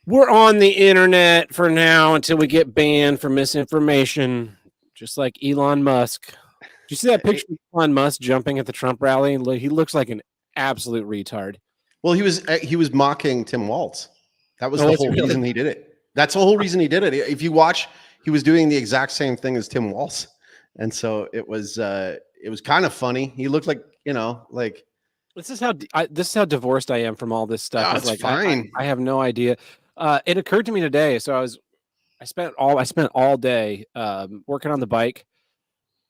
We're on the internet for now until we get banned for misinformation, just like Elon Musk. Did you see that picture of Elon Musk jumping at the Trump rally? He looks like an absolute retard. Well, he was mocking Tim Walz. That was the whole reason he did it. That's the whole reason he did it. If you watch, he was doing the exact same thing as Tim Walz, and so it was kind of funny. He looked like like this is how divorced I am from all this stuff. Oh, it's like fine. I have no idea. It occurred to me today. So I spent all day working on the bike,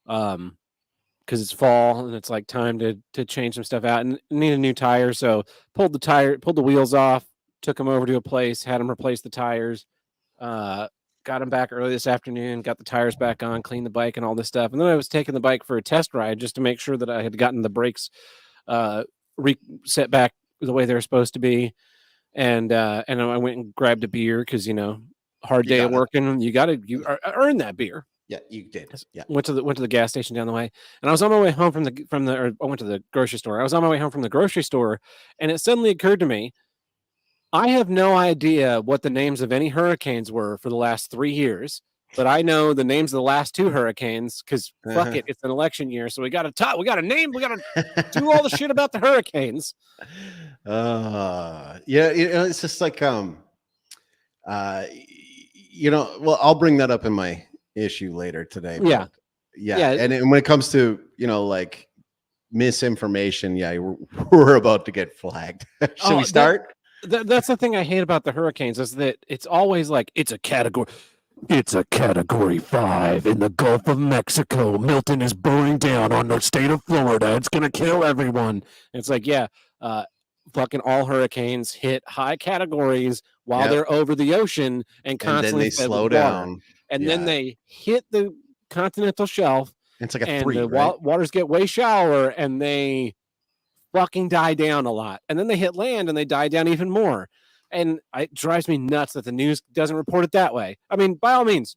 because it's fall and it's like time to change some stuff out and need a new tire. So pulled the wheels off, took them over to a place, had them replace the tires. Got them back early this afternoon, got the tires back on, cleaned the bike and all this stuff. And then I was taking the bike for a test ride just to make sure that I had gotten the brakes reset back the way they're supposed to be. And I went and grabbed a beer because hard day of working. You earn that beer. Yeah, you did. Yeah. Went to the gas station down the way, and I was on my way home I went to the grocery store. I was on my way home from the grocery store, and it suddenly occurred to me, I have no idea what the names of any hurricanes were for the last 3 years, but I know the names of the last 2 hurricanes because fuck it, it's an election year, so we got to name, we got to do all the shit about the hurricanes. Yeah, it's just like well, I'll bring that up in my issue later today. Yeah. And when it comes to like misinformation, we're about to get flagged. Should we start? That's the thing I hate about the hurricanes is that it's always like it's a category 5 in the Gulf of Mexico. Milton is burning down on the state of Florida. It's gonna kill everyone. It's like, fucking all hurricanes hit high categories while they're over the ocean and constantly then they slow down. And then they hit the continental shelf. It's like a 3, right? Waters get way shallower and they fucking die down a lot. And then they hit land and they die down even more. And it drives me nuts that the news doesn't report it that way. I mean, by all means,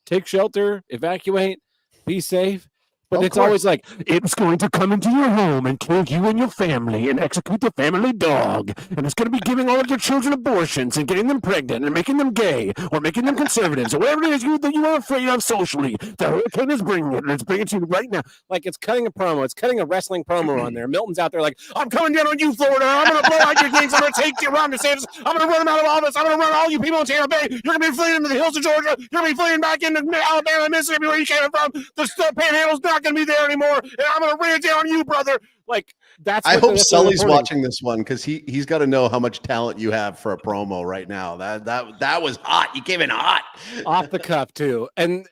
take shelter, evacuate, be safe. But it's always like, it's going to come into your home and kill you and your family and execute the family dog. And it's going to be giving all of your children abortions and getting them pregnant and making them gay or making them conservatives or whatever it is that you are afraid of socially. The hurricane is bringing it, and it's bringing it to you right now. Like, it's cutting a promo. It's cutting a wrestling promo on there. Milton's out there like, I'm coming down on you, Florida. I'm going to blow out your things. I'm going to take you around DeSantis. I'm going to run them out of office. I'm going to run all you people in Tampa Bay. You're going to be fleeing into the hills of Georgia. You're going to be fleeing back into Alabama, Mississippi, where you came from. The panhandle's not going to be there anymore. And I'm gonna rain it down on you, brother. Like, that's. I hope Sully's watching this one because he's got to know how much talent you have for a promo right now. That was hot. You came in hot, off the cuff too, and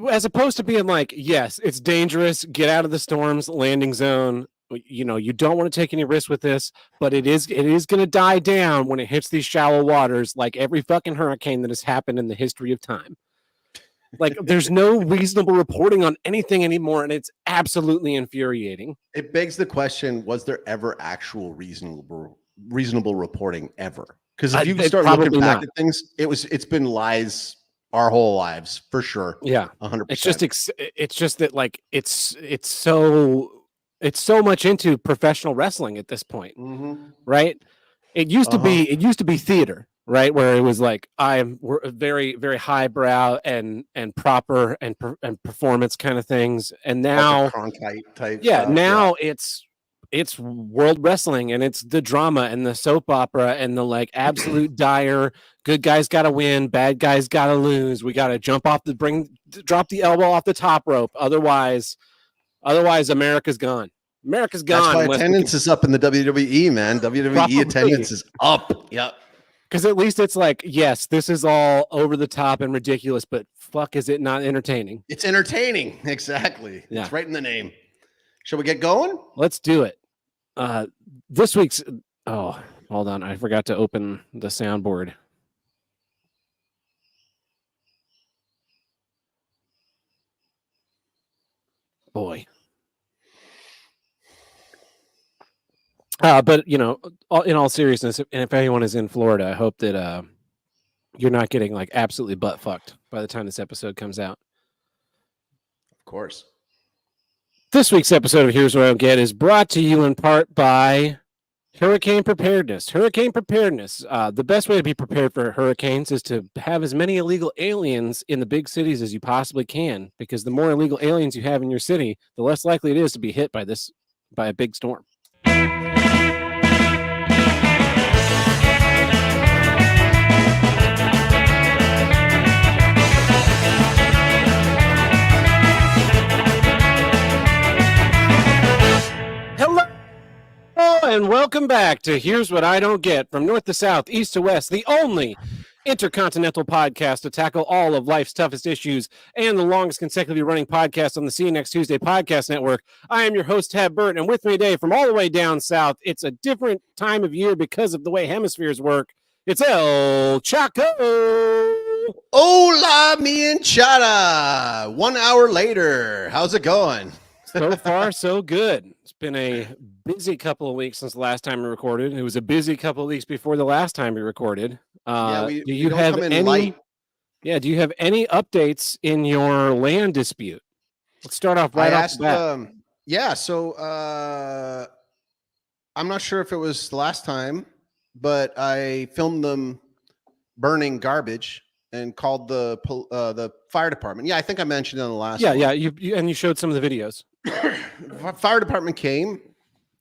as opposed to being like, yes, it's dangerous. Get out of the storm's landing zone. You don't want to take any risks with this, but it is going to die down when it hits these shallow waters, like every fucking hurricane that has happened in the history of time. Like, there's no reasonable reporting on anything anymore, and it's absolutely infuriating. It begs the question, was there ever actual reasonable reporting ever? Because if you start looking back at things, it's been lies our whole lives, for sure. Yeah, 100%. It's just that, like, it's so much into professional wrestling at this point, right? It used to be theater. Right, where it was like we're very, very highbrow and proper and performance kind of things, and now like Cronkite type. Now it's world wrestling and it's the drama and the soap opera and the like absolute dire. Good guys got to win, bad guys got to lose. We got to drop the elbow off the top rope. Otherwise, America's gone. America's gone. That's why attendance is up in the WWE, man. WWE attendance is up. Yep. Because at least it's like, yes, this is all over the top and ridiculous, but fuck, is it not entertaining? It's entertaining. Exactly. Yeah. It's right in the name. Shall we get going? Let's do it. This week's... Oh, hold on. I forgot to open the soundboard. Boy. But in all seriousness, and if anyone is in Florida, I hope that you're not getting like absolutely butt fucked by the time this episode comes out. Of course. This week's episode of Here's What I Don't Get is brought to you in part by Hurricane preparedness. The best way to be prepared for hurricanes is to have as many illegal aliens in the big cities as you possibly can, because the more illegal aliens you have in your city, the less likely it is to be hit by a big storm. And welcome back to Here's What I Don't Get, from north to south, east to west, the only intercontinental podcast to tackle all of life's toughest issues and the longest consecutively running podcast on the See You Next Tuesday podcast network. I am your host, Tab Burt, and with me today from all the way down south, it's a different time of year because of the way hemispheres work. It's El Chaco. Hola, mi enchada. 1 hour later. How's it going? So far, so good. It's been a busy couple of weeks since the last time we recorded. It was a busy couple of weeks before the last time we recorded. Do you have any updates in your land dispute? Let's start off right off the bat. So I'm not sure if it was the last time, but I filmed them burning garbage and called the fire department. Yeah, I think I mentioned it on the last one. Yeah, you showed some of the videos. Fire department came.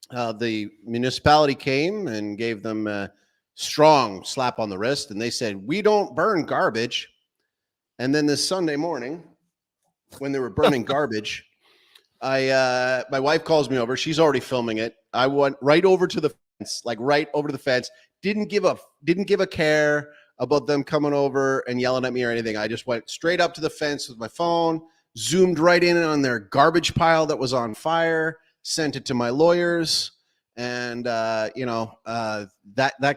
The municipality came and gave them a strong slap on the wrist, and they said, "We don't burn garbage." And then this Sunday morning, when they were burning garbage, my wife calls me over. She's already filming it. I went right over to the fence, Didn't give a care about them coming over and yelling at me or anything. I just went straight up to the fence with my phone, zoomed right in on their garbage pile that was on fire, sent it to my lawyers, and that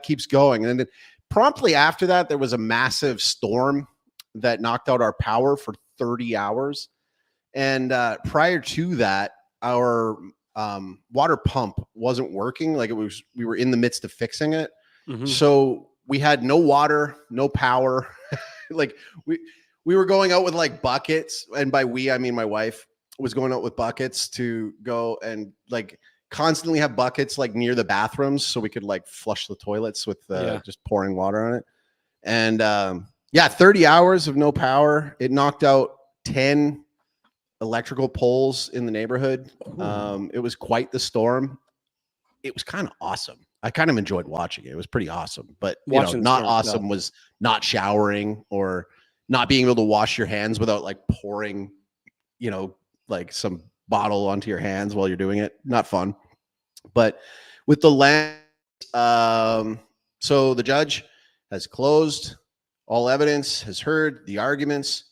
keeps going. And then promptly after that, there was a massive storm that knocked out our power for 30 hours. And prior to that, our water pump wasn't working. We were in the midst of fixing it. Mm-hmm. So we had no water, no power. We were going out with like buckets, and by we, I mean my wife was going out with buckets to go and like constantly have buckets like near the bathrooms so we could like flush the toilets with just pouring water on it. And 30 hours of no power. It knocked out 10 electrical poles in the neighborhood. It was quite the storm. It was kind of awesome. I kind of enjoyed watching it. It was pretty awesome, but not awesome was not showering or not being able to wash your hands without like pouring, like some bottle onto your hands while you're doing it. Not fun. But with the land, so the judge has closed all evidence, has heard the arguments,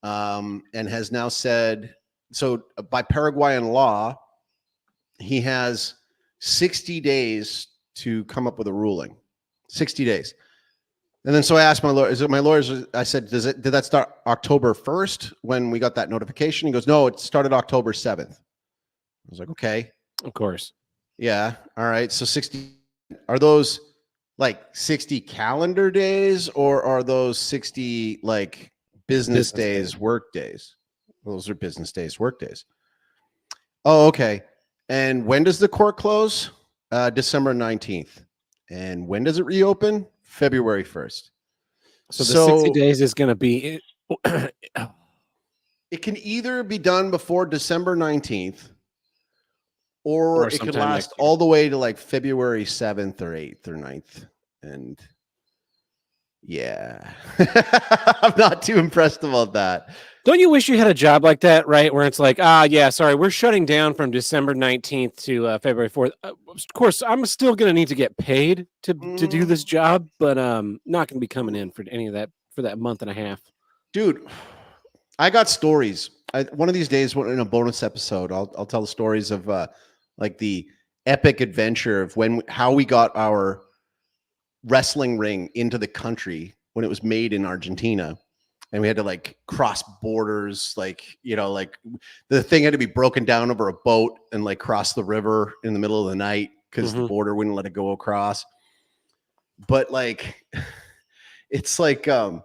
and has now said, so by Paraguayan law, he has 60 days to come up with a ruling. 60 days. And then so I asked my lawyers, I said, did that start October 1st when we got that notification? He goes, no, it started October 7th. I was like, okay. Of course. Yeah. All right. So 60, are those like 60 calendar days, or are those 60 like business days, work days? Those are business days, work days. Oh, okay. And when does the court close? December 19th. And when does it reopen? February 1st. So the 60 days is going to be... It can either be done before December 19th, or it could last all the way to like February 7th or 8th or 9th. And yeah, I'm not too impressed about that. Don't you wish you had a job like that, right? Where it's like, we're shutting down from December 19th to February 4th. Of course, I'm still going to need to get paid to do this job, but not going to be coming in for any of that for that month and a half. Dude, I got stories. One of these days, in a bonus episode, I'll tell the stories of like the epic adventure of how we got our wrestling ring into the country when it was made in Argentina. And we had to like cross borders, like the thing had to be broken down over a boat and like cross the river in the middle of the night because the border wouldn't let it go across. But like, it's like, I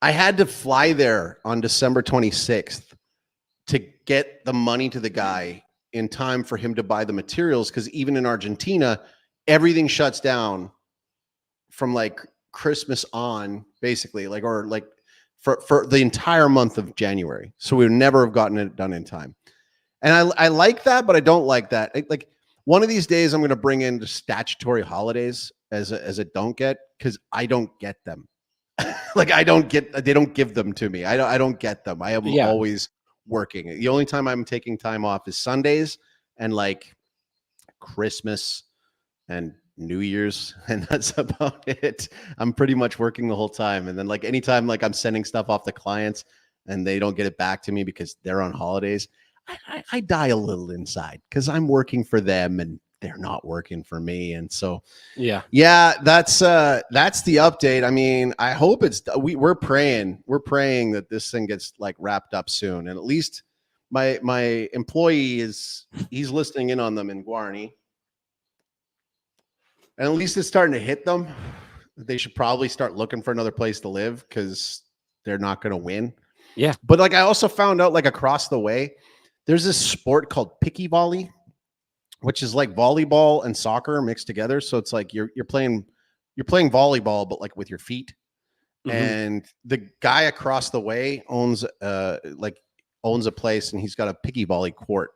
had to fly there on December 26th to get the money to the guy in time for him to buy the materials. Because even in Argentina, everything shuts down from like Christmas on, basically, like, or like for the entire month of January. So we would never have gotten it done in time. And I like that, but I don't like that. Like one of these days, I'm going to bring in the statutory holidays as a don't get, because I don't get them. Like I don't get, they don't give them to me. I don't get them. I am always working. The only time I'm taking time off is Sundays and like Christmas and New Year's, and that's about it. I'm pretty much working the whole time. And then like anytime like I'm sending stuff off to clients and they don't get it back to me because they're on holidays, I die a little inside because I'm working for them and they're not working for me. And so yeah, that's the update. I mean, I hope we're praying that this thing gets like wrapped up soon. And at least my employee he's listening in on them in Guarani. And at least it's starting to hit them. They should probably start looking for another place to live because they're not going to win. Yeah. But like I also found out like across the way, there's this sport called picky volley, which is like volleyball and soccer mixed together. So it's like you're playing volleyball, but like with your feet. Mm-hmm. And the guy across the way owns a place, and he's got a picky volley court.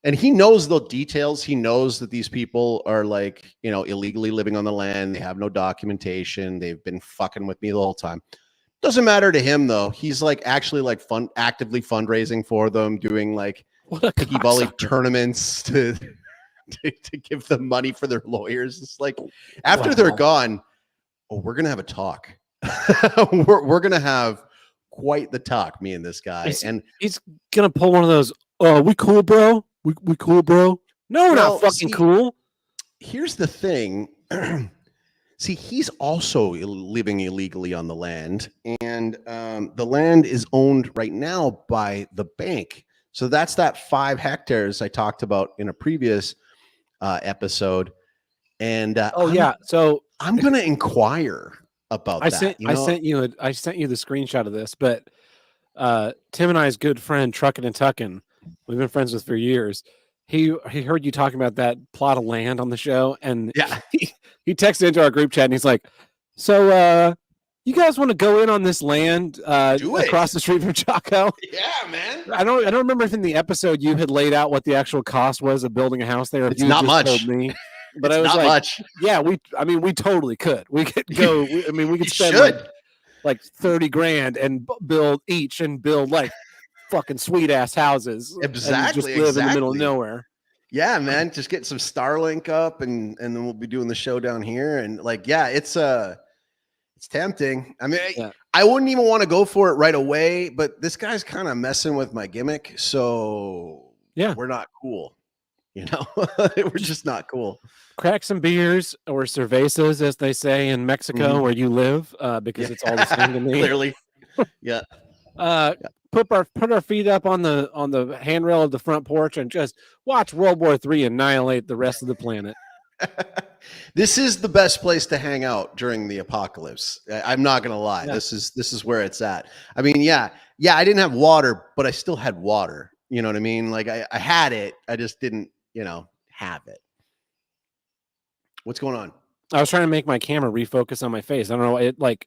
And he knows the details. He knows that these people are like, you know, illegally living on the land. They have no documentation. They've been fucking with me the whole time. Doesn't matter to him though. He's like actually like actively fundraising for them, doing like picky volley tournaments to give them money for their lawyers. It's like after they're gone, we're gonna have a talk. we're gonna have quite the talk, me and this guy. And he's gonna pull one of those. Oh, we cool, bro. We cool, bro. No, we're not fucking cool. Here's the thing. See, he's also living illegally on the land, and the land is owned right now by the bank. So that's that 5 hectares I talked about in a previous episode. And so I'm going to inquire about that. I sent you the screenshot of this, but Tim and I's good friend Truckin' and Tuckin', we've been friends with for years. He heard you talking about that plot of land on the show, and he texted into our group chat, and he's like, "So, you guys want to go in on this land across the street from Chaco?" Yeah, man. I don't remember if in the episode you had laid out what the actual cost was of building a house there. It's not much. Told me, but I was not like, much. Yeah, we totally could. We could go. We could spend like 30 grand and build like fucking sweet ass houses. Exactly. And just live in the middle of nowhere. Yeah, man. Just get some Starlink up, and then we'll be doing the show down here. And like, yeah, it's tempting. I mean, I wouldn't even want to go for it right away, but this guy's kind of messing with my gimmick. So yeah, we're not cool. You know, we're just not cool. Crack some beers or cervezas, as they say in Mexico, where you live, because it's all the same to me. Clearly, yeah. Put our feet up on the handrail of the front porch and just watch World War III annihilate the rest of the planet. This is the best place to hang out during the apocalypse. I'm not gonna lie. Yeah. This is where it's at. I mean, yeah, I didn't have water, but I still had water. You know what I mean? Like I had it, I just didn't, have it. What's going on? I was trying to make my camera refocus on my face. I don't know. It like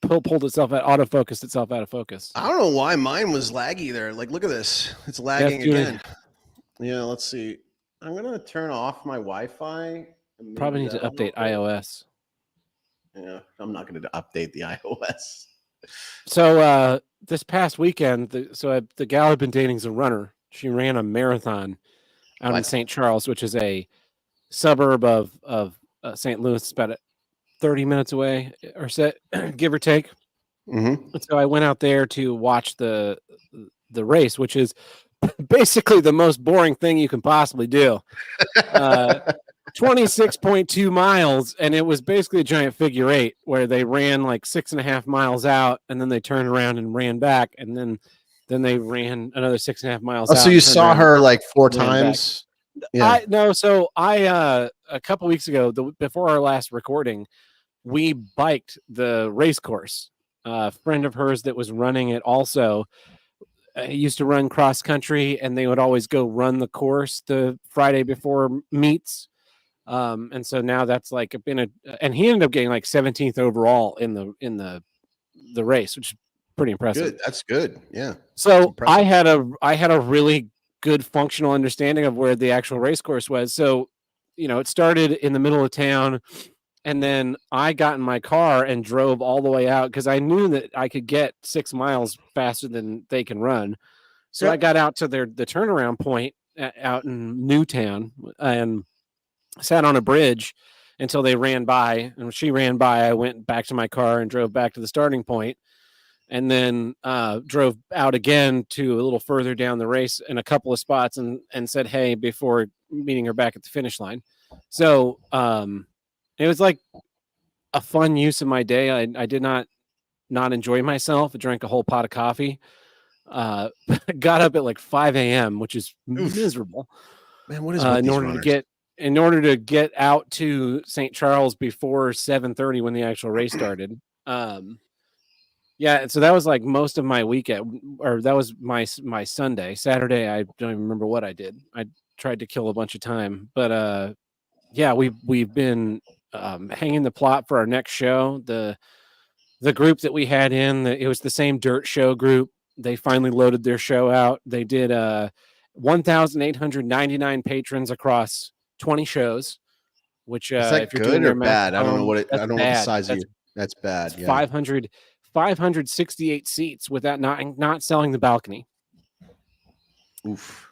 pulled itself out, autofocused itself out of focus. I don't know why mine was laggy there. Like, look at this. It's lagging again. Yeah, let's see. I'm going to turn off my Wi-Fi. Probably need to update iOS. Yeah, I'm not going to update the iOS. So this past weekend, the gal I've been dating is a runner. She ran a marathon out in St. Charles, which is a suburb of St. Louis. It's about 30 minutes away, or so, give or take. Mm-hmm. So I went out there to watch the race, which is basically the most boring thing you can possibly do. 26.2 miles, and it was basically a giant figure 8 where they ran like 6.5 miles out, and then they turned around and ran back, and then they ran another 6.5 miles out. So you saw her like 4 times? Yeah. So I a couple weeks ago, before our last recording, we biked the race course. A friend of hers that was running it also used to run cross country, and they would always go run the course the Friday before meets. And so now that's like and he ended up getting like 17th overall in the race, which is pretty impressive. Good. That's good. Yeah. So I had a really good functional understanding of where the actual race course was. So, it started in the middle of town, and then I got in my car and drove all the way out because I knew that I could get 6 miles faster than they can run. So I got out to the turnaround point out in Newtown and sat on a bridge until they ran by. And when she ran by, I went back to my car and drove back to the starting point, and then drove out again to a little further down the race in a couple of spots and said hey before meeting her back at the finish line. So it was like a fun use of my day. I did not enjoy myself. I drank a whole pot of coffee. Got up at like 5 a.m., which is miserable. Man, what is in order to get out to St. Charles before 7:30 when the actual race started. Yeah, so that was like most of my weekend, or that was my Sunday. Saturday, I don't even remember what I did. I tried to kill a bunch of time, but yeah, we've been hanging the plot for our next show. The group that we had it was the same Dirt Show group. They finally loaded their show out. They did 1,899 patrons across 20 shows, which is that if you're good doing or bad? I don't know what I don't know what the size that's, of that's bad. Yeah. 568 seats without not selling the balcony. Oof.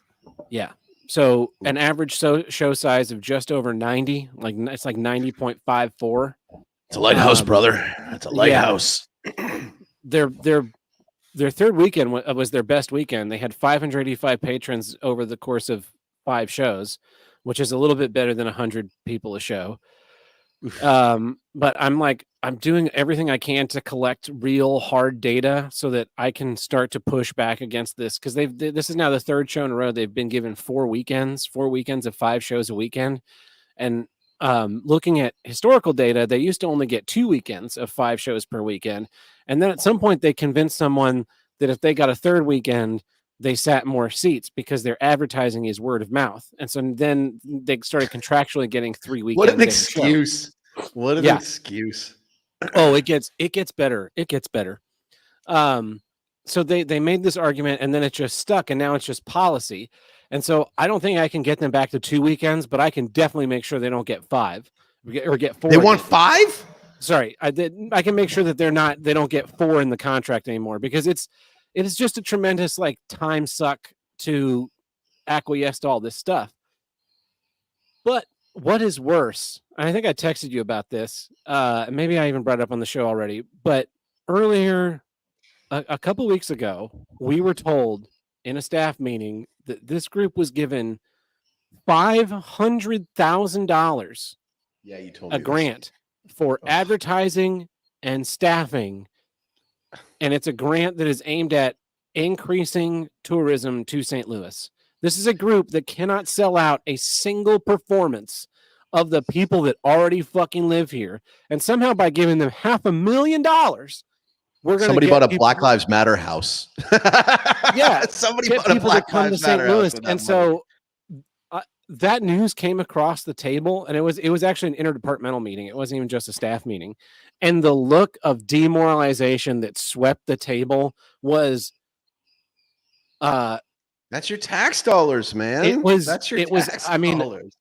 Yeah. So an average show size of just over 90, like it's like 90.54. It's a lighthouse, brother. That's a lighthouse. Yeah. Their third weekend was their best weekend. They had 585 patrons over the course of 5 shows, which is a little bit better than 100 people a show. But I'm doing everything I can to collect real hard data so that I can start to push back against this, because this is now the third show in a row they've been given 4 weekends of 5 shows a weekend. And looking at historical data, they used to only get 2 weekends of 5 shows per weekend. And then at some point they convinced someone that if they got a third weekend, they sat more seats because their advertising is word of mouth. And so then they started contractually getting 3 weekends. What an excuse. What an excuse. Oh, it gets better. It gets better. So they made this argument and then it just stuck, and now it's just policy. And so I don't think I can get them back to 2 weekends, but I can definitely make sure they don't get 5 or get 4. They want 5? Sorry, I can make sure that they don't get 4 in the contract anymore, because it is just a tremendous like time suck to acquiesce to all this stuff. But what is worse, and I think I texted you about this, maybe I even brought it up on the show already, but earlier, a couple weeks ago, we were told in a staff meeting that this group was given $500,000 you told me a grant for advertising and staffing, and it's a grant that is aimed at increasing tourism to St. Louis. This is a group that cannot sell out a single performance of the people that already fucking live here. And somehow by giving them $500,000, we're going to somebody bought a Black Lives Matter house. Yeah. Somebody bought a Black Lives Matter house. And so that news came across the table, and it was actually an interdepartmental meeting. It wasn't even just a staff meeting. And the look of demoralization that swept the table was that's your tax dollars, man. That's your tax dollars.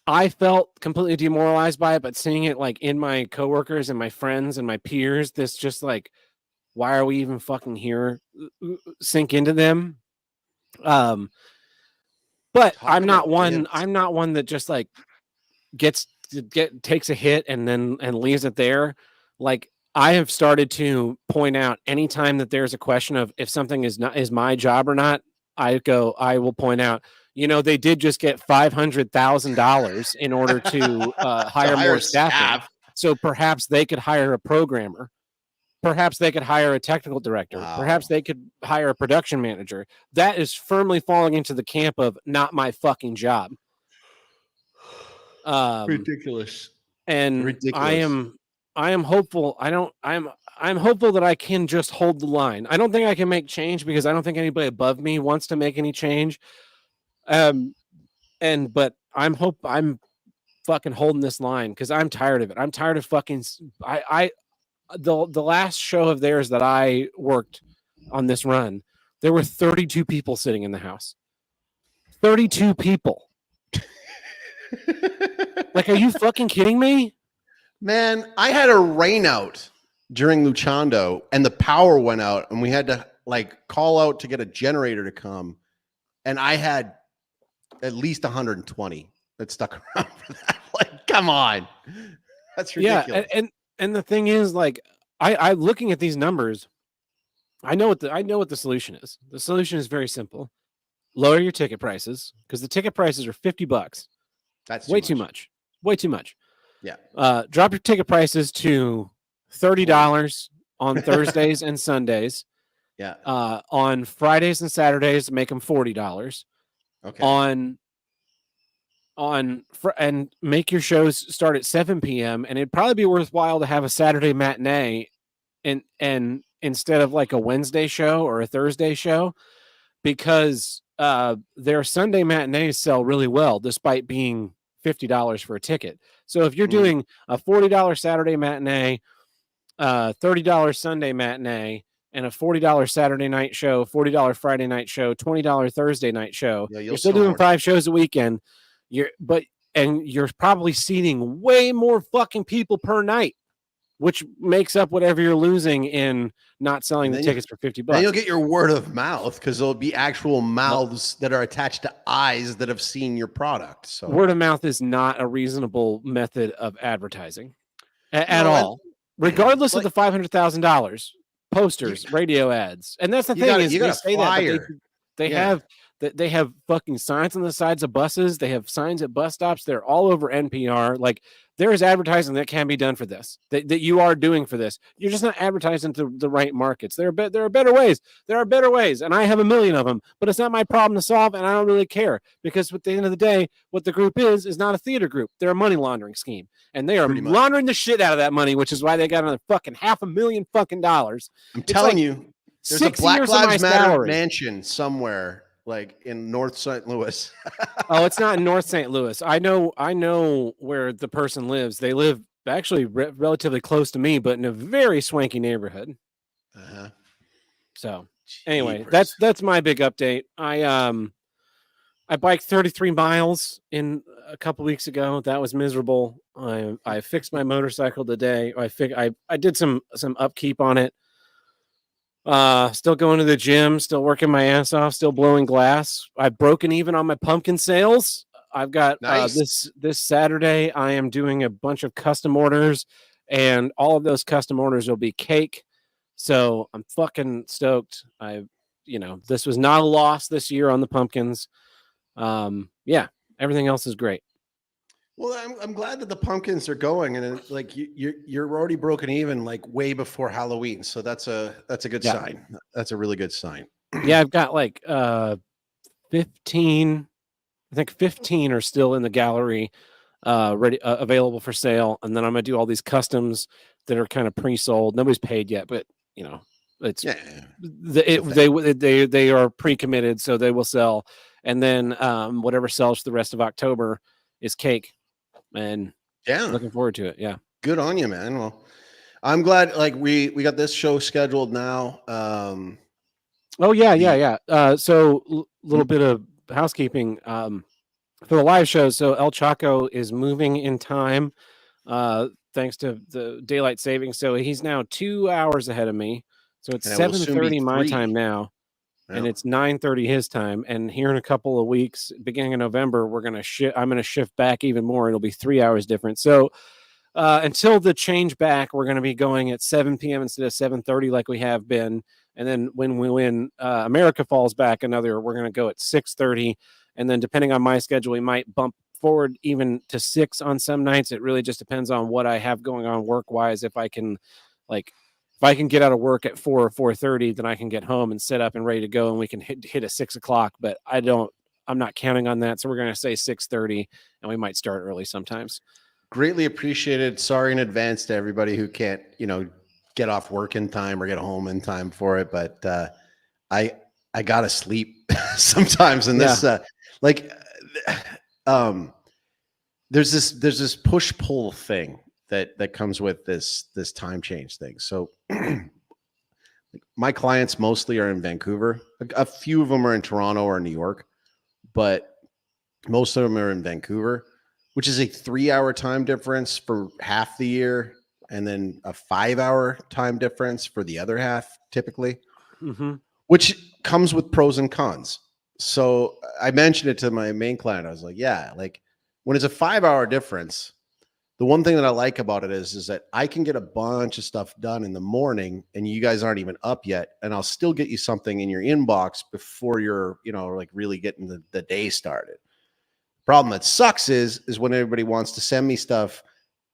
I felt completely demoralized by it, but seeing it like in my coworkers and my friends and my peers, this just like, why are we even fucking here? Sink into them. But I'm not one that just like takes a hit and leaves it there. Like, I have started to point out anytime that there's a question of if something is my job or not, I will point out, they did just get $500,000 in order to hire more staff. So perhaps they could hire a programmer. Perhaps they could hire a technical director. Wow. Perhaps they could hire a production manager. That is firmly falling into the camp of not my fucking job. Ridiculous. And ridiculous. I am hopeful. I'm hopeful that I can just hold the line. I don't think I can make change because I don't think anybody above me wants to make any change. But I'm fucking holding this line because I'm tired of it. I'm tired of fucking. The last show of theirs that I worked on this run, there were 32 people sitting in the house. 32 people. Like, are you fucking kidding me? Man, I had a rain out during Luchando and the power went out and we had to like call out to get a generator to come. And I had at least 120 that stuck around for that. Like, come on. That's ridiculous. Yeah, and the thing is, like, I looking at these numbers, I know what the solution is. The solution is very simple. Lower your ticket prices because the ticket prices are $50. That's way too much. Way too much. Yeah. Drop your ticket prices to $30 on Thursdays and Sundays. Yeah. On Fridays and Saturdays, make them $40. Okay. And make your shows start at 7 p.m. and it'd probably be worthwhile to have a Saturday matinee and instead of like a Wednesday show or a Thursday show, because their Sunday matinees sell really well despite being $50 for a ticket. So if you're doing a $40 Saturday matinee, $30 Sunday matinee, and a $40 Saturday night show, $40 Friday night show, $20 Thursday night show, you're still doing 5 shows a weekend. You're probably seating way more fucking people per night, which makes up whatever you're losing in not selling the tickets for $50. Then you'll get your word of mouth because there'll be actual mouths that are attached to eyes that have seen your product. So word of mouth is not a reasonable method of advertising at all, regardless of the $500,000 posters, radio ads. And that's the thing is they say that they have fucking signs on the sides of buses. They have signs at bus stops. They're all over NPR. Like, there is advertising that can be done for this, that you are doing for this. You're just not advertising to the right markets. There are better ways. There are better ways, and I have a million of them, but it's not my problem to solve, and I don't really care, because at the end of the day, what the group is not a theater group. They're a money laundering scheme, and they are laundering the shit out of that money, which is why they got another fucking $500,000 fucking dollars. I'm telling you, there's a Black Lives Matter mansion somewhere, like in North St. Louis. Oh, it's not in North St. Louis. I know where the person lives. They live actually relatively close to me, but in a very swanky neighborhood. So anyway, that's my big update. I biked 33 miles in a couple weeks ago. That was miserable. I fixed my motorcycle today. I did some upkeep on it. Still going to the gym, still working my ass off, still blowing glass. I've broken even on my pumpkin sales. I've got this Saturday, I am doing a bunch of custom orders, and all of those custom orders will be cake. So I'm fucking stoked. This was not a loss this year on the pumpkins. Yeah, everything else is great. Well, I'm glad that the pumpkins are going, and like you're already broken even like way before Halloween, so that's a good sign. That's a really good sign. Yeah, I've got like 15. I think 15 are still in the gallery, ready, available for sale, and then I'm gonna do all these customs that are kind of pre-sold. Nobody's paid yet, but it's they are pre-committed, so they will sell, and then whatever sells for the rest of October is cake. And looking forward to it. Yeah, good on you, man. Well, I'm glad like we got this show scheduled now. So a little bit of housekeeping for the live show. So El Chaco is moving in time thanks to the daylight savings, so he's now 2 hours ahead of me, so it's 7:30 my time now. And it's 9:30 his time. And here in a couple of weeks, beginning of November, I'm going to shift back even more. It'll be 3 hours different. So until the change back, we're going to be going at 7 p.m. instead of 7:30 like we have been. And then when America falls back we're going to go at 6:30. And then depending on my schedule, we might bump forward even to 6 on some nights. It really just depends on what I have going on work-wise. If I can get out of work at 4 or 4:30, then I can get home and set up and ready to go, and we can hit a 6 o'clock. But I'm not counting on that. So we're going to say 6:30, and we might start early sometimes. Greatly appreciated. Sorry in advance to everybody who can't, get off work in time or get home in time for it. But I gotta sleep sometimes. And this, there's this push-pull thing that comes with this time change thing. So my clients mostly are in Vancouver. A few of them are in Toronto or New York, but most of them are in Vancouver, which is a 3-hour time difference for half the year, and then a 5-hour time difference for the other half, typically, which comes with pros and cons. So I mentioned it to my main client. I was like, yeah, like when it's a 5-hour difference, the one thing that I like about it is that I can get a bunch of stuff done in the morning and you guys aren't even up yet. And I'll still get you something in your inbox before you're, like really getting the day started. Problem that sucks is when everybody wants to send me stuff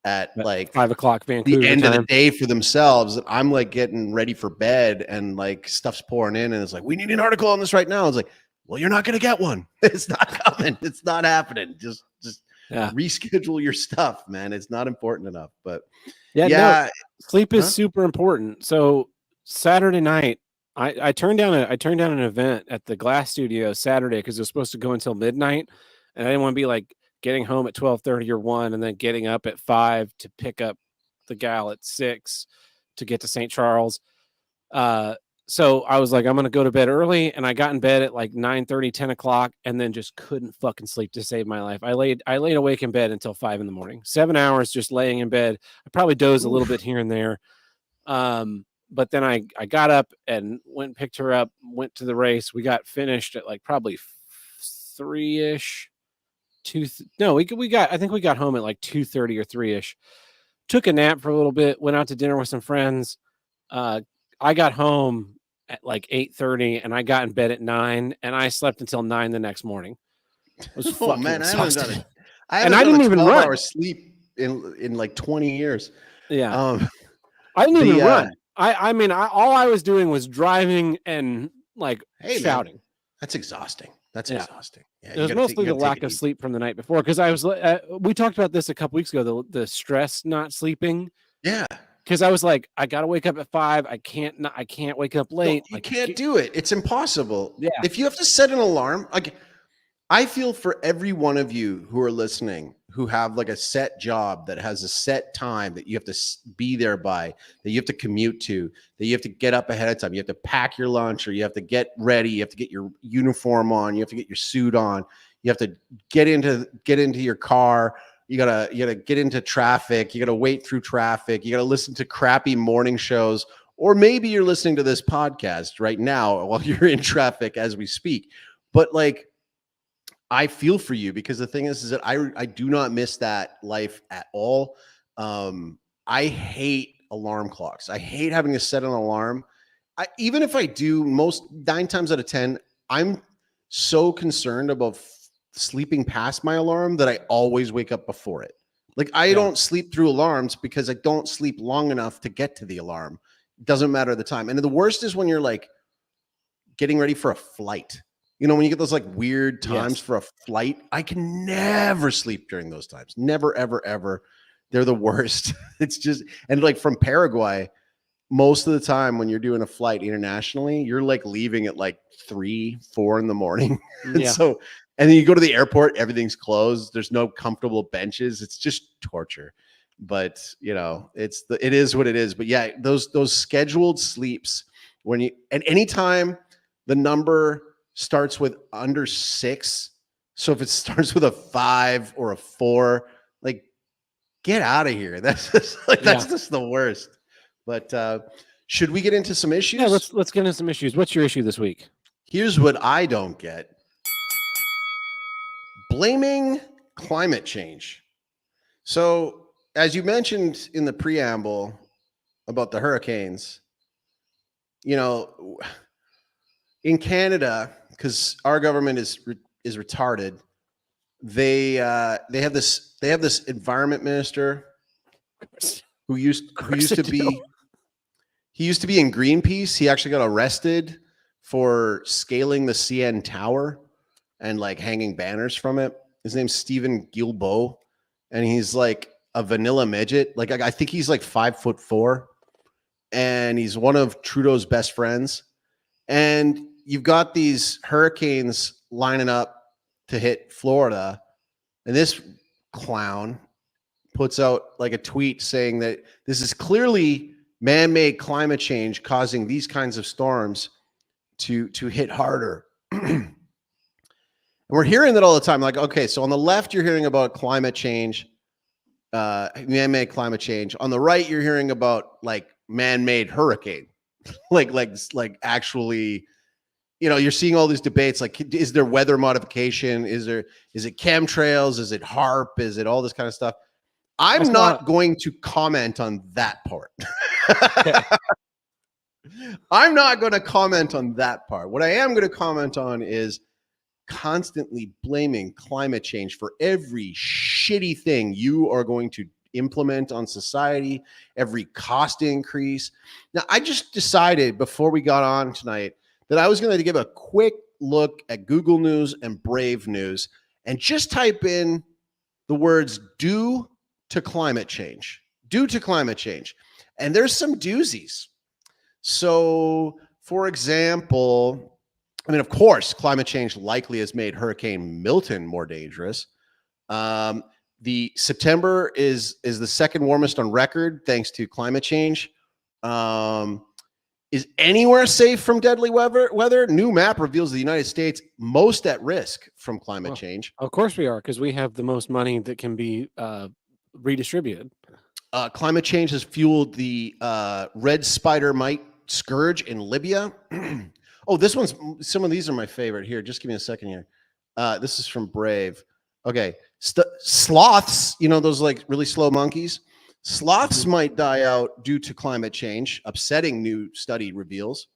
at like 5 o'clock Vancouver the end time. of the day for themselves. I'm like getting ready for bed and like stuff's pouring in and it's like, we need an article on this right now. It's like, well, you're not going to get one. It's not coming. It's not happening. Just reschedule your stuff, man. It's not important enough. But no, sleep is super important. So Saturday night, I turned down an event at the Glass Studio Saturday because it was supposed to go until midnight, and I didn't want to be like getting home at 12:30 or 1 and then getting up at 5 to pick up the gal at 6 to get to St. Charles. So I was like, I'm going to go to bed early. And I got in bed at like 9:30, 10 o'clock, and then just couldn't fucking sleep to save my life. I laid awake in bed until 5 a.m. 7 hours just laying in bed. I probably dozed a little bit here and there. But then I got up and went and picked her up, went to the race. We got finished at like probably 3-ish. I think we got home at like 2:30 or 3-ish. Took a nap for a little bit, went out to dinner with some friends. I got home at like 8:30 and I got in bed at 9 and I slept until 9 the next morning. It was fucking exhausted. I didn't even run. Hour sleep in like 20 years. Yeah. I didn't even run. I mean, all I was doing was driving and like shouting. Man, that's exhausting. That's exhausting. Yeah, it was mostly the lack of sleep from the night before. Cause I was, we talked about this a couple weeks ago, the stress, not sleeping. Yeah. Cause I was like, I got to wake up at 5. I can't wake up late. No, you can't do it. It's impossible. Yeah. If you have to set an alarm, like I feel for every one of you who are listening, who have like a set job that has a set time that you have to be there by, that you have to commute to, that you have to get up ahead of time. You have to pack your lunch, or you have to get ready. You have to get your uniform on. You have to get your suit on. You have to get into your car. You gotta get into traffic. You gotta wait through traffic. You gotta listen to crappy morning shows, or maybe you're listening to this podcast right now while you're in traffic as we speak. But like, I feel for you, because the thing is that I do not miss that life at all. I hate alarm clocks. I hate having to set an alarm. Even if I do, 9 times out of 10, I'm so concerned about sleeping past my alarm that I always wake up before it. Like I don't sleep through alarms because I don't sleep long enough to get to the alarm. It doesn't matter the time. And the worst is when you're like getting ready for a flight. When you get those like weird times for a flight, I can never sleep during those times. Never, ever, ever. They're the worst. It's just, and like from Paraguay, most of the time when you're doing a flight internationally, you're like leaving at like 3, 4 in the morning. And so, and then you go to the airport, everything's closed. There's no comfortable benches. It's just torture. But it is what it is. But yeah, those scheduled sleeps and anytime the number starts with under 6. So if it starts with a 5 or a 4, like get out of here. That's just the worst. But should we get into some issues? Yeah, let's get into some issues. What's your issue this week? Here's what I don't get. Blaming climate change. So as you mentioned in the preamble about the hurricanes, in Canada, because our government is retarded, they have this environment minister who used to be in Greenpeace. He actually got arrested for scaling the CN Tower and like hanging banners from it. His name's Stephen Guilbeault, and he's like a vanilla midget. Like I think he's like 5'4", and he's one of Trudeau's best friends. And you've got these hurricanes lining up to hit Florida, and this clown puts out like a tweet saying that this is clearly man-made climate change causing these kinds of storms to hit harder. And we're hearing that all the time. Like, okay, so on the left, you're hearing about climate change, man-made climate change. On the right, you're hearing about like man-made hurricane, like actually, you know, you're seeing all these debates. Like, is there weather modification? Is it chemtrails? Is it HARP? Is it all this kind of stuff? I'm not going to comment on that part. I'm not going to comment on that part. What I am going to comment on is constantly blaming climate change for every shitty thing you are going to implement on society, every cost increase. Now, I just decided before we got on tonight that I was going to give a quick look at Google News and Brave News and just type in the words due to climate change, And there's some doozies. So, for example, I mean, of course, climate change likely has made Hurricane Milton more dangerous. The September is the second warmest on record, thanks to climate change. Is anywhere safe from deadly weather? New map reveals the United States most at risk from climate change. Of course we are, because we have the most money that can be redistributed. Climate change has fueled the red spider mite scourge in Libya. Oh, some of these are my favorite. Here, just give me a second here. This is from Brave. Okay. Sloths, you know, those like really slow monkeys. Sloths might die out due to climate change, upsetting new study reveals.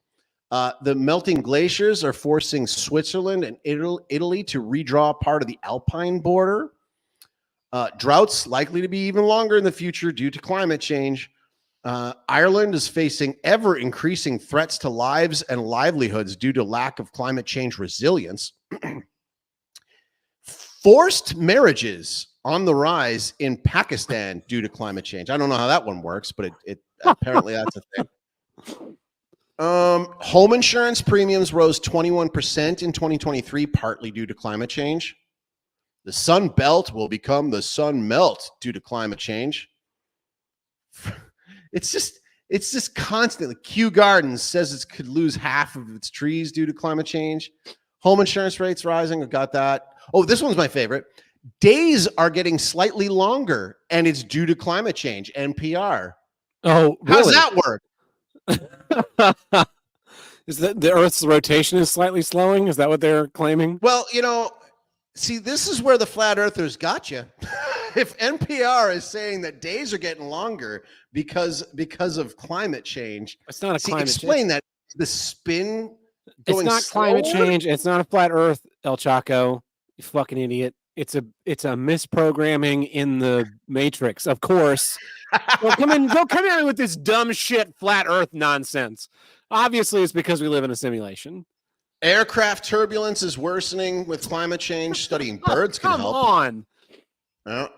The melting glaciers are forcing Switzerland and Italy to redraw part of the Alpine border. Droughts likely to be even longer in the future due to climate change. Ireland is facing ever-increasing threats to lives and livelihoods due to lack of climate change resilience. Forced marriages on the rise in Pakistan due to climate change. I don't know how that one works, but it apparently that's a thing. Home insurance premiums rose 21% in 2023, partly due to climate change. The Sun Belt will become the Sun Melt due to climate change. It's just constantly. Kew Gardens says it could lose half of its trees due to climate change. Home insurance rates rising. I've got that. Oh, this one's my favorite. Days are getting slightly longer, and it's due to climate change. NPR. Oh, really? How's that work? Is that the Earth's rotation is slightly slowing? Is that what they're claiming? Well, you know, see, this is where the flat earthers got you. If NPR is saying that days are getting longer because of climate change, it's not a climate explain change. That the spin going. It's not slower? Climate change. It's not a flat Earth, El Chaco. You fucking idiot. It's a misprogramming in the Matrix, of course. Go come in with this dumb shit flat Earth nonsense. Obviously, it's because we live in a simulation. Aircraft turbulence is worsening with climate change. Studying birds can help. Come on.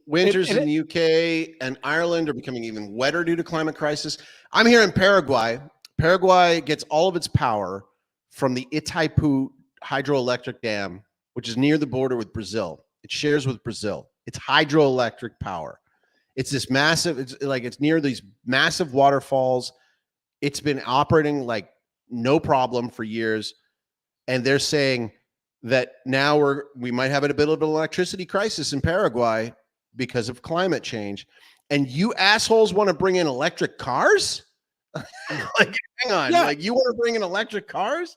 Winters in the UK and Ireland are becoming even wetter due to climate crisis. I'm here in Paraguay. Paraguay gets all of its power from the Itaipu hydroelectric dam, which is near the border with Brazil. It shares with Brazil. It's hydroelectric power. It's this massive, it's near these massive waterfalls. It's been operating like no problem for years. And they're saying that now we might have a bit of an electricity crisis in Paraguay because of climate change. And you assholes want to bring in electric cars? Like, hang on. Yeah. Like, you want to bring in electric cars?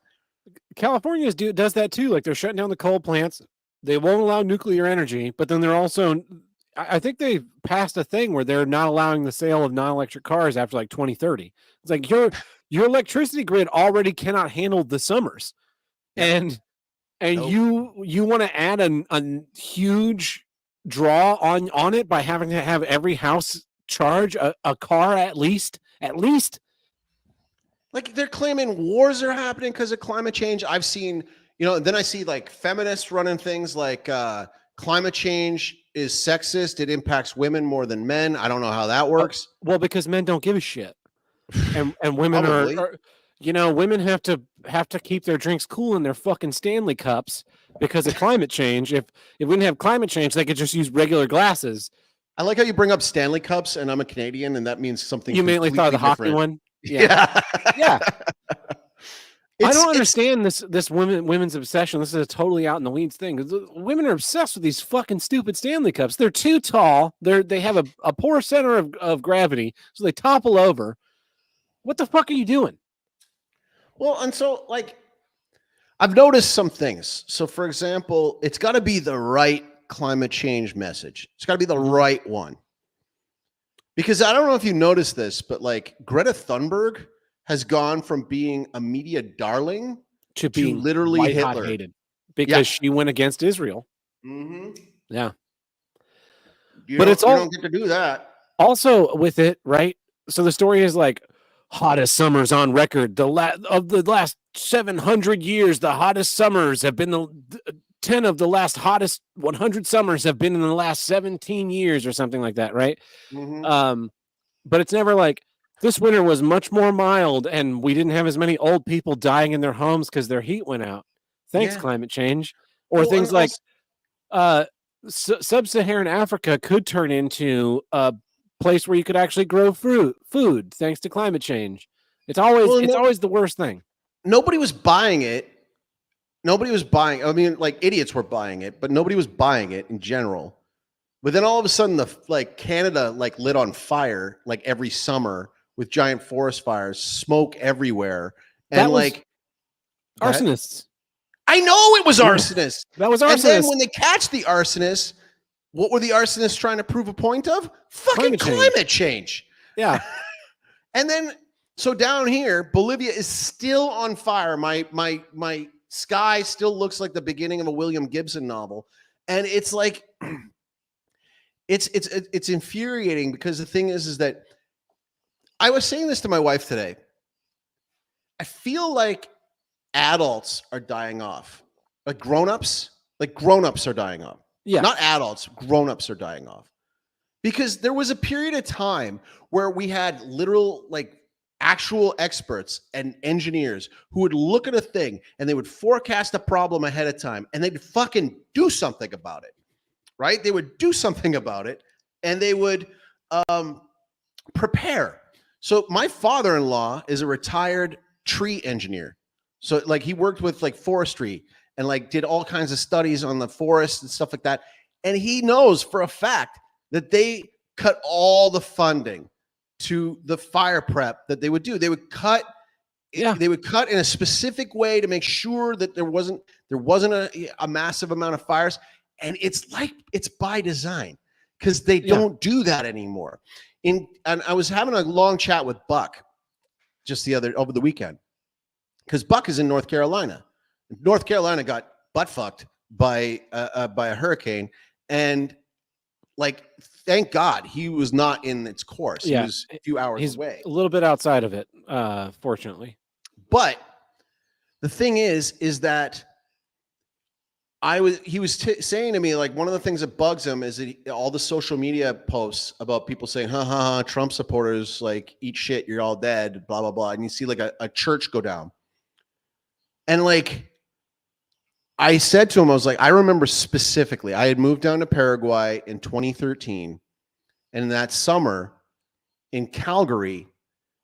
California does that too. Like, they're shutting down the coal plants. They won't allow nuclear energy, but then they're also, I think they passed a thing where they're not allowing the sale of non-electric cars after like 2030. It's like your electricity grid already cannot handle the summers. Yep. And nope. you want to add a huge draw on it by having to have every house charge a car at least. Like, they're claiming wars are happening because of climate change. I've seen, then I see like feminists running things like climate change is sexist. It impacts women more than men. I don't know how that works. Well, because men don't give a shit. And women are women have to keep their drinks cool in their fucking Stanley cups because of climate change. If we didn't have climate change, they could just use regular glasses. I like how you bring up Stanley Cups, and I'm a Canadian, and that means something. You immediately thought of the hockey one. Yeah. Yeah. I don't understand this women's obsession. This is a totally out in the weeds thing. Women are obsessed with these fucking stupid Stanley Cups. They're too tall. They have a poor center of gravity, so they topple over. What the fuck are you doing? Well, and so like I've noticed some things. So for example, it's got to be the right climate change message. It's got to be the right one. Because I don't know if you noticed this, but like Greta Thunberg has gone from being a media darling to being literally Hitler hated because she went against Israel. Mm-hmm. Yeah. You don't get to do that. Also with it, right? So the story is like hottest summers on record. Of the last 700 years, the hottest summers have been 10 of the last hottest 100 summers have been in the last 17 years or something like that, right? Mm-hmm. But it's never like this winter was much more mild and we didn't have as many old people dying in their homes because their heat went out. Thanks, climate change. Or things like sub-Saharan Africa could turn into a place where you could actually grow food thanks to climate change. It's always the worst thing. Nobody was buying it. Nobody was buying. I mean, like idiots were buying it, but nobody was buying it in general. But then all of a sudden, Canada lit on fire every summer with giant forest fires, smoke everywhere, and arsonists. I know it was arsonists. That was arsonists. And then when they catch the arsonists, what were the arsonists trying to prove a point of? Fucking climate change. Yeah. And then so down here, Bolivia is still on fire. My sky still looks like the beginning of a William Gibson novel, and it's like it's infuriating because the thing is that I was saying this to my wife today. I feel like adults are dying off, like grown-ups are dying off. Yeah, not adults, grown-ups are dying off, because there was a period of time where we had literal actual experts and engineers who would look at a thing and they would forecast a problem ahead of time and they'd fucking do something about it, right? They would do something about it and they would prepare. So my father-in-law is a retired tree engineer. So he worked with forestry and did all kinds of studies on the forest and stuff like that. And he knows for a fact that they cut all the funding to the fire prep that they would do. They would cut they would cut in a specific way to make sure that there wasn't a massive amount of fires. And it's by design because they don't do that anymore. And I was having a long chat with Buck just over the weekend, because Buck is in North Carolina. North Carolina got butt fucked by a hurricane, and thank God he was not in its course. He was a few hours away. A little bit outside of it, fortunately. But the thing is that he was saying to me, one of the things that bugs him is that all the social media posts about people saying, Trump supporters, eat shit, you're all dead, blah, blah, blah. And you see a church go down. And I said to him, I was I remember specifically, I had moved down to Paraguay in 2013. And that summer in Calgary,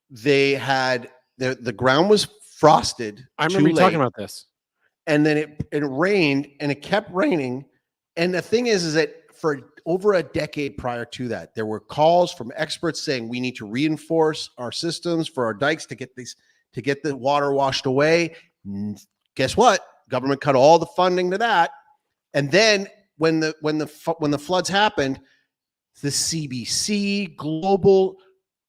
they had the ground was frosted. I remember you talking about this. And then it rained and it kept raining. And the thing is that for over a decade prior to that, there were calls from experts saying we need to reinforce our systems for our dikes to get the water washed away. Guess what? Government cut all the funding to that. And then when the floods happened, the CBC Global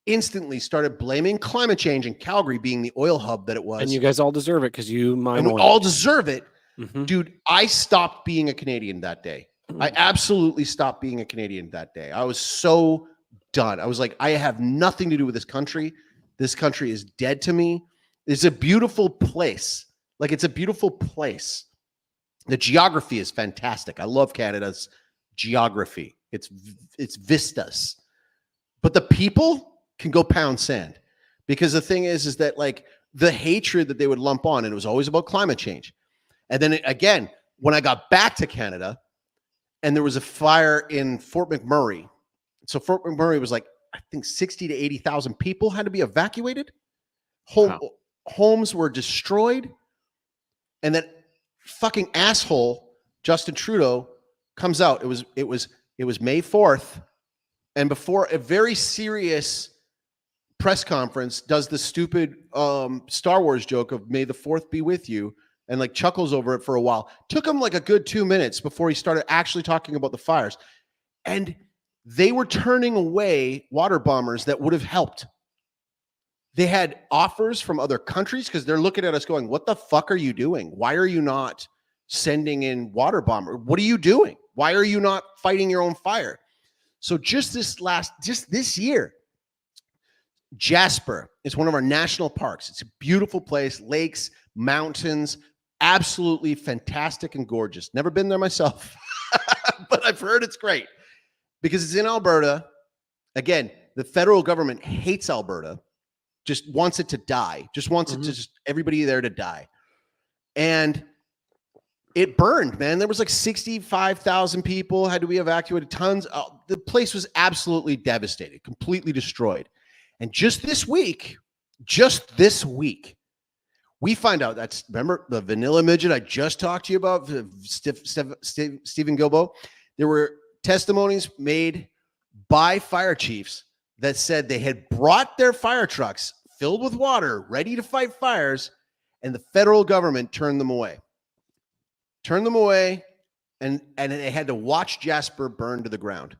instantly started blaming climate change, and Calgary being the oil hub that it was. And you guys all deserve it because you mine oil. We all deserve it. Mm-hmm. Dude, I stopped being a Canadian that day. I absolutely stopped being a Canadian that day. I was so done. I was I have nothing to do with this country. This country is dead to me. It's a beautiful place. It's a beautiful place. The geography is fantastic. I love Canada's geography. It's vistas. But the people can go pound sand. because the thing is that like the hatred that they would lump on, and it was always about climate change. And then again, when I got back to Canada and there was a fire in Fort McMurray. So Fort McMurray was like, I think 60 to 80,000 people had to be evacuated. Homes were destroyed. And that fucking asshole, Justin Trudeau, comes out. It was May 4th. And before a very serious press conference, does the stupid Star Wars joke of "May the 4th be with you," and like chuckles over it for a while. Took him like a good 2 minutes before he started actually talking about the fires. And they were turning away water bombers that would have helped. They had offers from other countries because they're looking at us going, what the fuck are you doing? Why are you not sending in water bomber? What are you doing? Why are you not fighting your own fire? So just this year, Jasper is one of our national parks. It's a beautiful place, lakes, mountains, absolutely fantastic and gorgeous. Never been there myself, but I've heard it's great because it's in Alberta. Again, the federal government hates Alberta, just wants it to die, just wants it to just everybody there to die. And it burned, man. There was like 65,000 people had to be evacuated. Tons. The place was absolutely devastated, completely destroyed. And just this week, we find out that's, remember the vanilla midget I just talked to you about, Stephen Guilbeault? There were testimonies made by fire chiefs that said they had brought their fire trucks filled with water, ready to fight fires, and the federal government turned them away. And they had to watch Jasper burn to the ground.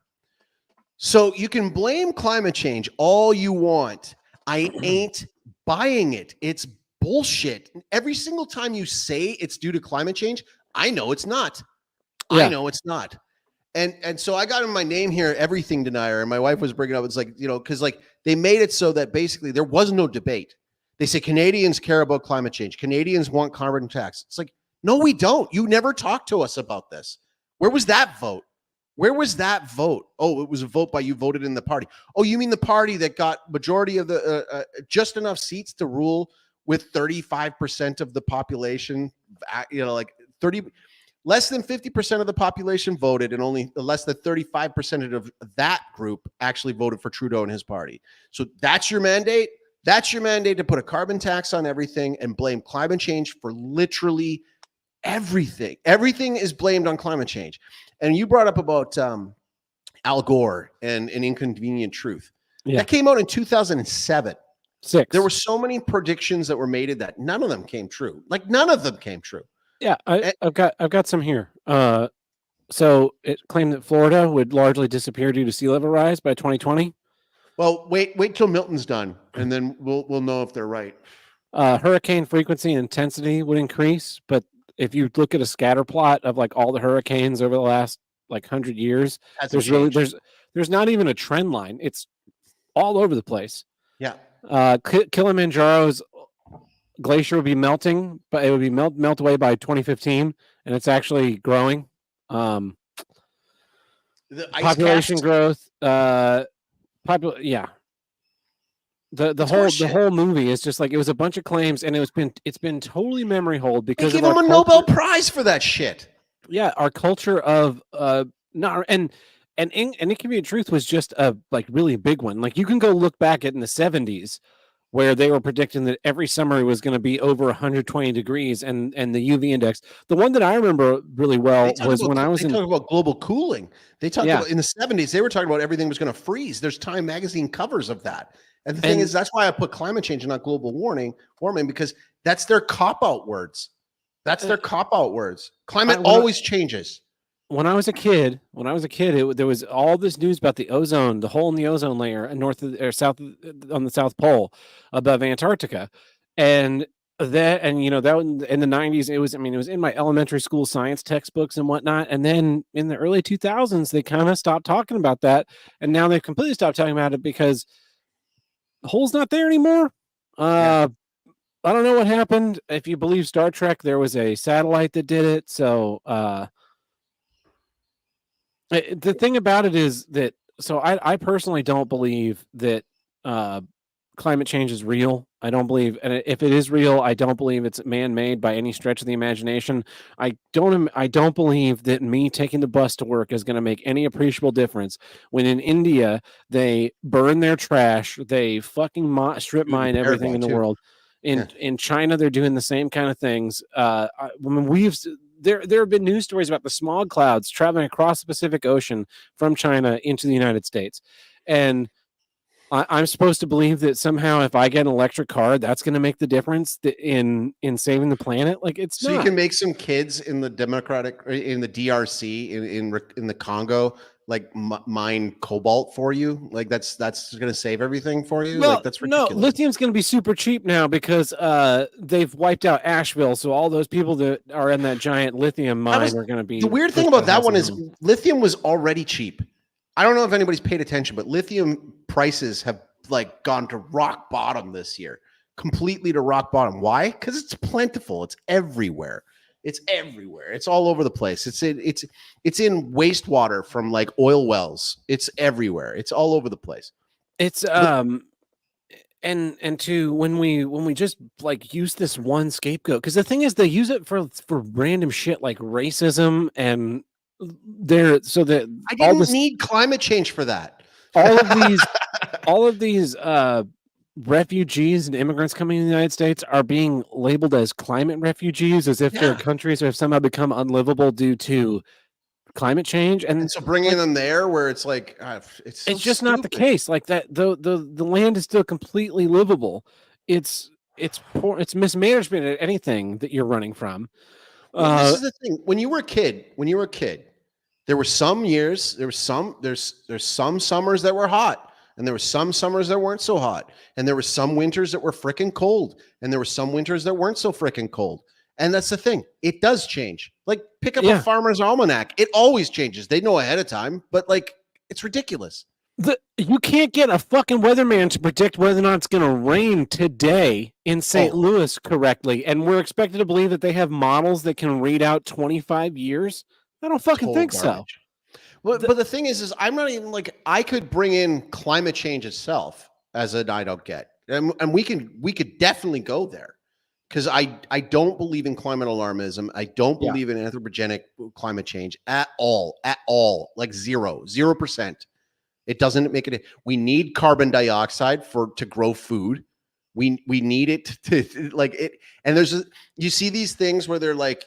So you can blame climate change all you want. I ain't buying it. It's bullshit. Every single time you say it's due to climate change, I know it's not. Yeah. I know it's not. And so I got in my name here, everything denier. And my wife was bringing up, it's like, you know, because like they made it so that basically there was no debate. They say Canadians care about climate change. Canadians want carbon tax. It's like, no, we don't. You never talked to us about this. Where was that vote? Oh, it was a vote by you voted in the party. Oh, you mean the party that got majority of the just enough seats to rule with 35% of the population, you know, like 30, less than 50% of the population voted, and only less than 35% of that group actually voted for Trudeau and his party. So that's your mandate. That's your mandate, to put a carbon tax on everything and blame climate change for literally everything. Everything is blamed on climate change. And you brought up about Al Gore and An Inconvenient Truth. Yeah. That came out in 2007. There were so many predictions that were made that none of them came true. Like none of them came true. Yeah, I've got some here. So it claimed that Florida would largely disappear due to sea level rise by 2020. Well, wait till Milton's done, and then we'll know if they're right. Hurricane frequency and intensity would increase, but if you look at a scatter plot of like all the hurricanes over the last like 100 years, there's not even a trend line. It's all over the place. Yeah. Kilimanjaro's glacier would be melting, but it would be melt away by 2015, and it's actually growing. Population growth. The whole movie is just like, it was a bunch of claims, and it's been totally memory hold because they gave him a Nobel Prize for that shit. Yeah, our culture of Inconvenient Truth was just a like really big one. Like you can go look back at in the 70s where they were predicting that every summer it was going to be over 120 degrees, and the UV index. The one that I remember really well was when I was talking about global cooling. They talked about in the 70s, they were talking about everything was going to freeze. There's Time magazine covers of that. And the thing is, that's why I put climate change and not global warming, because that's their cop-out words. Climate always changes. When I was a kid, there was all this news about the ozone, the hole in the ozone layer, south on the South Pole above Antarctica, and that in the 90s, it was in my elementary school science textbooks and whatnot, and then in the early 2000s, they kind of stopped talking about that, and now they've completely stopped talking about it because the hole's not there anymore. I don't know what happened. If you believe Star Trek, there was a satellite that did it. So the thing about it is that, so I personally don't believe that climate change is real. I don't believe, and if it is real, I don't believe it's man-made by any stretch of the imagination. I don't believe that me taking the bus to work is going to make any appreciable difference when in India they burn their trash, they fucking strip Dude, in mine everything Paraguay in the too. world. Yeah. In China, they're doing the same kind of things. When we've there have been news stories about the smog clouds traveling across the Pacific Ocean from China into the United States, and I'm supposed to believe that somehow if I get an electric car, that's going to make the difference in saving the planet. Like it's So not. you can make some kids in the in the DRC in the Congo like mine cobalt for you. Like that's going to save everything for you. Well, Like that's no, ridiculous. lithium's going to be super cheap now because they've wiped out Asheville, so all those people that are in that giant lithium mine are going to be. The weird thing about that one is lithium was already cheap. I don't know if anybody's paid attention, but lithium prices have like gone to rock bottom this year, completely to rock bottom. Why? Because it's plentiful. It's everywhere. It's everywhere. It's all over the place. It's in wastewater from like oil wells. It's everywhere. It's all over the place. It's and to when we just like use this one scapegoat, because the thing is they use it for random shit like racism, and they're so that I didn't need climate change for that. all of these refugees and immigrants coming in the United States are being labeled as climate refugees, as if their countries have somehow become unlivable due to climate change. And so bringing them there where it's like it's just not the case. Like that the land is still completely livable. It's poor, it's mismanagement at anything that you're running from. This is the thing. When you were a kid, there were some years, there's some summers that were hot, and there were some summers that weren't so hot, and there were some winters that were freaking cold, and there were some winters that weren't so freaking cold. And that's the thing. It does change. Like pick up a farmer's almanac. It always changes. They know ahead of time, but like it's ridiculous. You can't get a fucking weatherman to predict whether or not it's going to rain today in St. Louis correctly, and we're expected to believe that they have models that can read out 25 years. I don't fucking think so. Well, but the thing is I'm not even like I could bring in climate change itself as an I don't get, and we could definitely go there because I don't believe in climate alarmism. I don't believe in anthropogenic climate change at all, like 0%. It doesn't make it. We need carbon dioxide to grow food. We need it to like it. And you see these things where they're like,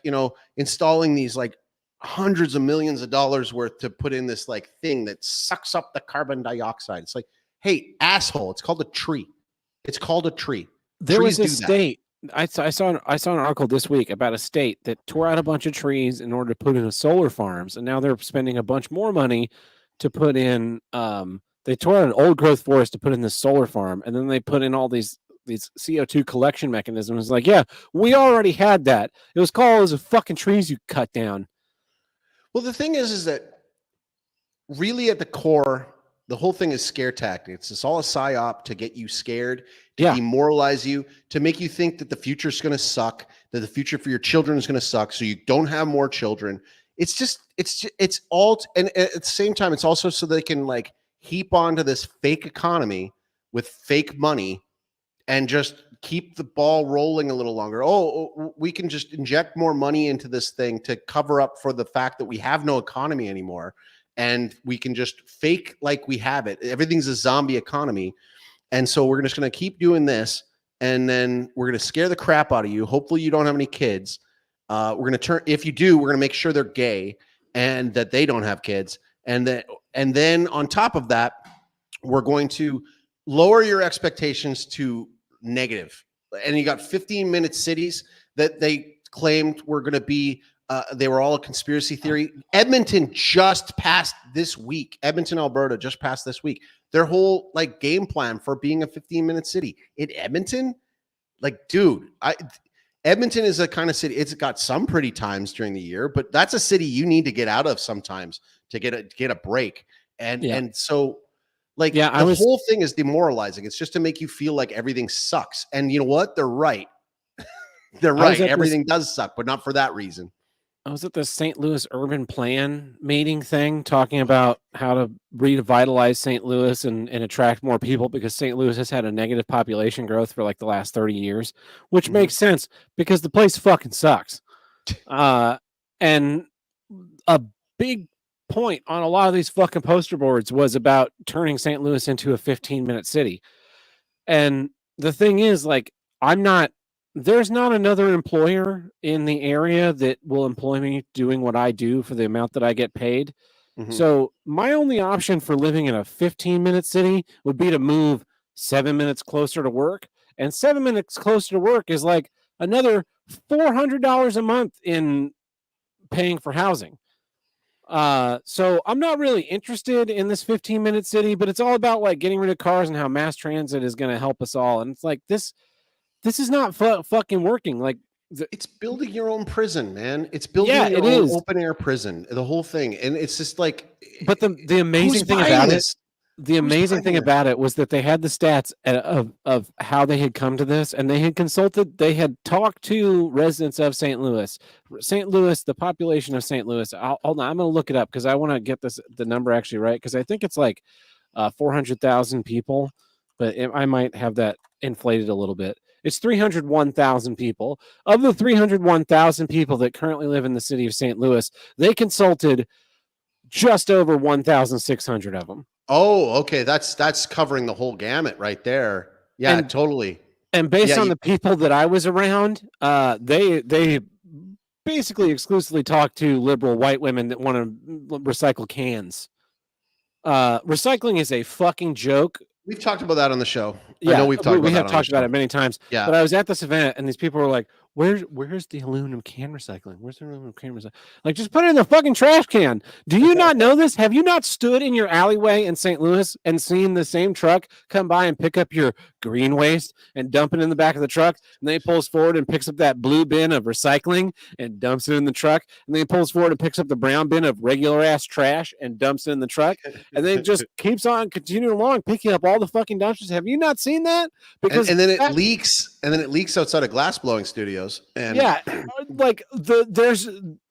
installing these like hundreds of millions of dollars worth to put in this like thing that sucks up the carbon dioxide. It's like, hey, asshole, it's called a tree. It's called a tree. There was a state. I saw an article this week about a state that tore out a bunch of trees in order to put in solar farms, and now they're spending a bunch more money to put in. They tore out an old growth forest to put in this solar farm, and then they put in all these CO2 collection mechanisms. Like, yeah, we already had that. It was called as fucking trees you cut down. Well, the thing is that really at the core, the whole thing is scare tactics. It's all a psyop to get you scared, to demoralize you, to make you think that the future is going to suck, that the future for your children is going to suck, so you don't have more children. It's all, and at the same time, it's also so they can like heap onto this fake economy with fake money and just keep the ball rolling a little longer. Oh, we can just inject more money into this thing to cover up for the fact that we have no economy anymore. And we can just fake like we have it. Everything's a zombie economy. And so we're just going to keep doing this. And then we're going to scare the crap out of you. Hopefully you don't have any kids. We're going to if you do, we're going to make sure they're gay and that they don't have kids. And then on top of that, we're going to lower your expectations to negative. And you got 15-minute cities that they claimed were going to be, they were all a conspiracy theory. Edmonton just passed this week. Edmonton, Alberta just passed this week. Their whole like game plan for being a 15-minute city. In Edmonton, like, dude, Edmonton is a kind of city. It's got some pretty times during the year, but that's a city you need to get out of sometimes to get a break. And so like the whole thing is demoralizing. It's just to make you feel like everything sucks. And you know what? They're right. They're right. Everything does suck, but not for that reason. I was at the St. Louis urban plan meeting thing talking about how to revitalize St. Louis and attract more people because St. Louis has had a negative population growth for like the last 30 years, which makes sense because the place fucking sucks. And a big point on a lot of these fucking poster boards was about turning St. Louis into a 15-minute city. And the thing is, like, there's not another employer in the area that will employ me doing what I do for the amount that I get paid. So my only option for living in a 15-minute city would be to move 7 minutes closer to work. And 7 minutes closer to work is like another $400 a month in paying for housing. So I'm not really interested in this 15-minute city, but it's all about like getting rid of cars and how mass transit is going to help us all. And it's like this is not fucking working. Like it's building your own prison, man. It's building your own open air prison. The whole thing, and it's just like. But the amazing thing about it. The amazing thing about it was that they had the stats of how they had come to this, and they had talked to residents of St. Louis. St. Louis, the population of St. Louis. Hold on, I'm going to look it up because I want to get the number actually right because I think it's like 400,000 people, but I might have that inflated a little bit. It's 301,000 people. Of the 301,000 people that currently live in the city of St. Louis, they consulted just over 1,600 of them. Oh, okay. That's covering the whole gamut right there. Yeah, totally. And based on the people that I was around, they basically exclusively talk to liberal white women that want to recycle cans. Recycling is a fucking joke. We've talked about that on the show. Yeah, I know we have talked about it many times. Yeah. But I was at this event and these people were like, Where's the aluminum can recycling? Where's the aluminum can recycling? Like, just put it in the fucking trash can. Do you not know this? Have you not stood in your alleyway in St. Louis and seen the same truck come by and pick up your green waste and dump it in the back of the truck? And then he pulls forward and picks up that blue bin of recycling and dumps it in the truck. And then he pulls forward and picks up the brown bin of regular ass trash and dumps it in the truck. And then it just keeps on continuing along, picking up all the fucking dumpsters. Have you not seen that? Because and then it leaks, outside of glass blowing studios. And yeah, like the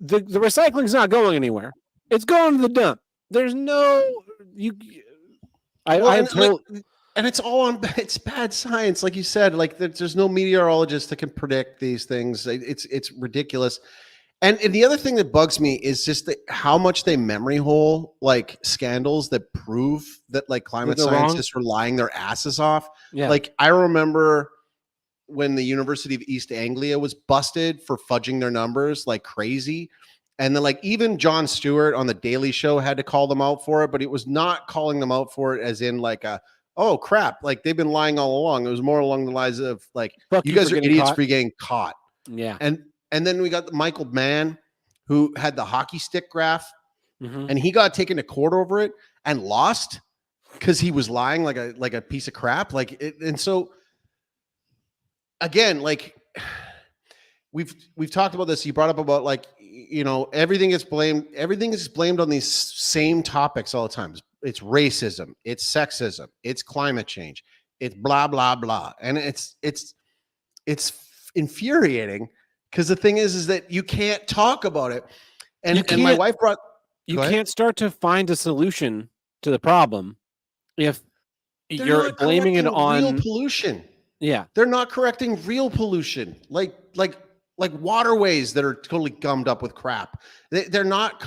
recycling's not going anywhere. It's going to the dump. There's no and it's all on. It's bad science, like you said. Like there's no meteorologist that can predict these things. It's ridiculous. And the other thing that bugs me is just how much they memory hole like scandals that prove that like climate scientists are lying their asses off. Yeah. Like I remember when the University of East Anglia was busted for fudging their numbers like crazy. And then like even Jon Stewart on the Daily Show had to call them out for it, but it was not calling them out for it as in like oh crap, like they've been lying all along. It was more along the lines of like, you guys are idiots for getting caught. Yeah. And then we got Michael Mann who had the hockey stick graph and he got taken to court over it and lost because he was lying like a piece of crap. And so again, like we've talked about this. You brought up about like, everything is blamed on these same topics all the time. It's racism, it's sexism, it's climate change, it's blah, blah, blah. And it's infuriating because the thing is that you can't talk about it. And my wife can't start to find a solution to the problem if you're blaming it on real pollution. Yeah. They're not correcting real pollution. Like waterways that are totally gummed up with crap. They're not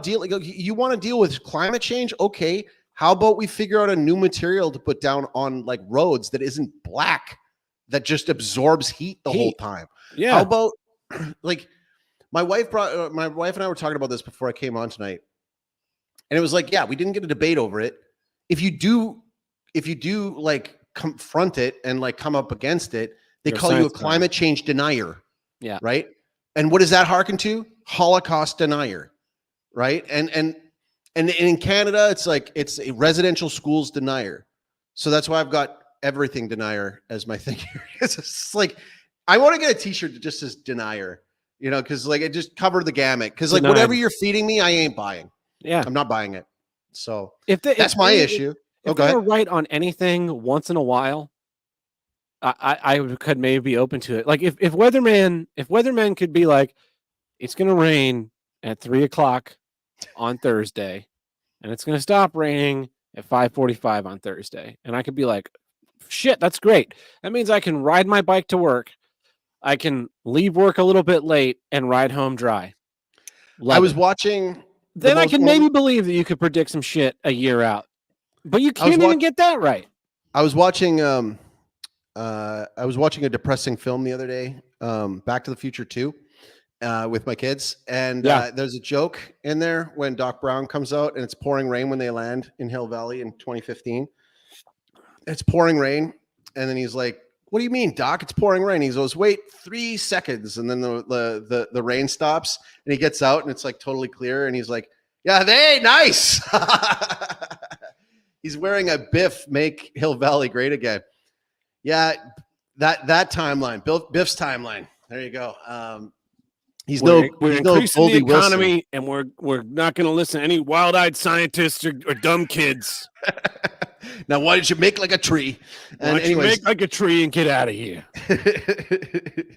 dealing. You want to deal with climate change? Okay. How about we figure out a new material to put down on like roads that isn't black, that just absorbs heat the whole time? Yeah. How about like my wife and I were talking about this before I came on tonight. And it was like, yeah, we didn't get a debate over it. If you do like confront it and like come up against it, they call you a climate change denier. Yeah. Right. And what does that harken to? Holocaust denier. Right. And in Canada, it's like, it's a residential schools denier. So that's why I've got everything denier as my thing here. It's like, I want to get a t-shirt that just says denier, cause like it just covered the gamut. Cause like whatever you're feeding me, I ain't buying. Yeah. I'm not buying it. So that's my issue. If they're right on anything once in a while, I could maybe be open to it. Like if weathermen could be like, it's going to rain at 3:00 on Thursday, and it's going to stop raining at 5:45 on Thursday. And I could be like, shit, that's great. That means I can ride my bike to work. I can leave work a little bit late and ride home dry. I was watching. Then I can maybe believe that you could predict some shit a year out, but you can't even get that right. I was watching. I was watching a depressing film the other day, Back to the Future 2, with my kids, and there's a joke in there when Doc Brown comes out and it's pouring rain when they land in Hill Valley in 2015. It's pouring rain, and then he's like, "What do you mean, Doc? It's pouring rain." He goes, "Wait 3 seconds," and then the rain stops, and he gets out, and it's like totally clear, and he's like, "Yeah, they nice." He's wearing a Biff Make Hill Valley Great Again. Yeah, that timeline, Biff's timeline. There you go. We're increasing the economy, and we're not going to listen to any wild-eyed scientists or dumb kids. Now, why did you make like a tree? Why don't you make like a tree and get out of here?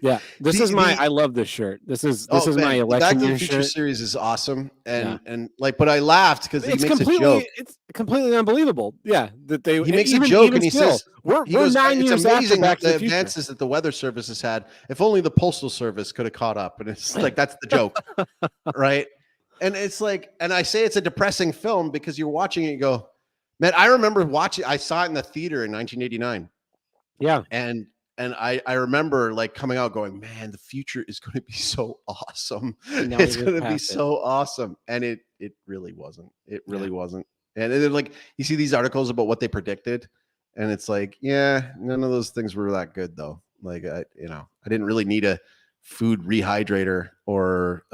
Yeah, I love this shirt. This is my election Back to the year Future shirt. series is awesome, and but I laughed because he makes a joke. It's completely unbelievable. Yeah, that he makes a joke and he says, "We're 9 years amazing after Back to the the Future." advances that the weather service has had. If only the postal service could have caught up. And it's like that's the joke, right? And it's like, and I say it's a depressing film because you're watching it, and you go, man, I remember watching. I saw it in the theater in 1989. Yeah, and I remember like coming out going, man, the future is going to be so awesome. It's going to be so awesome, and it really wasn't. It really wasn't. And then like you see these articles about what they predicted, and it's like, yeah, none of those things were that good though. Like I didn't really need a food rehydrator or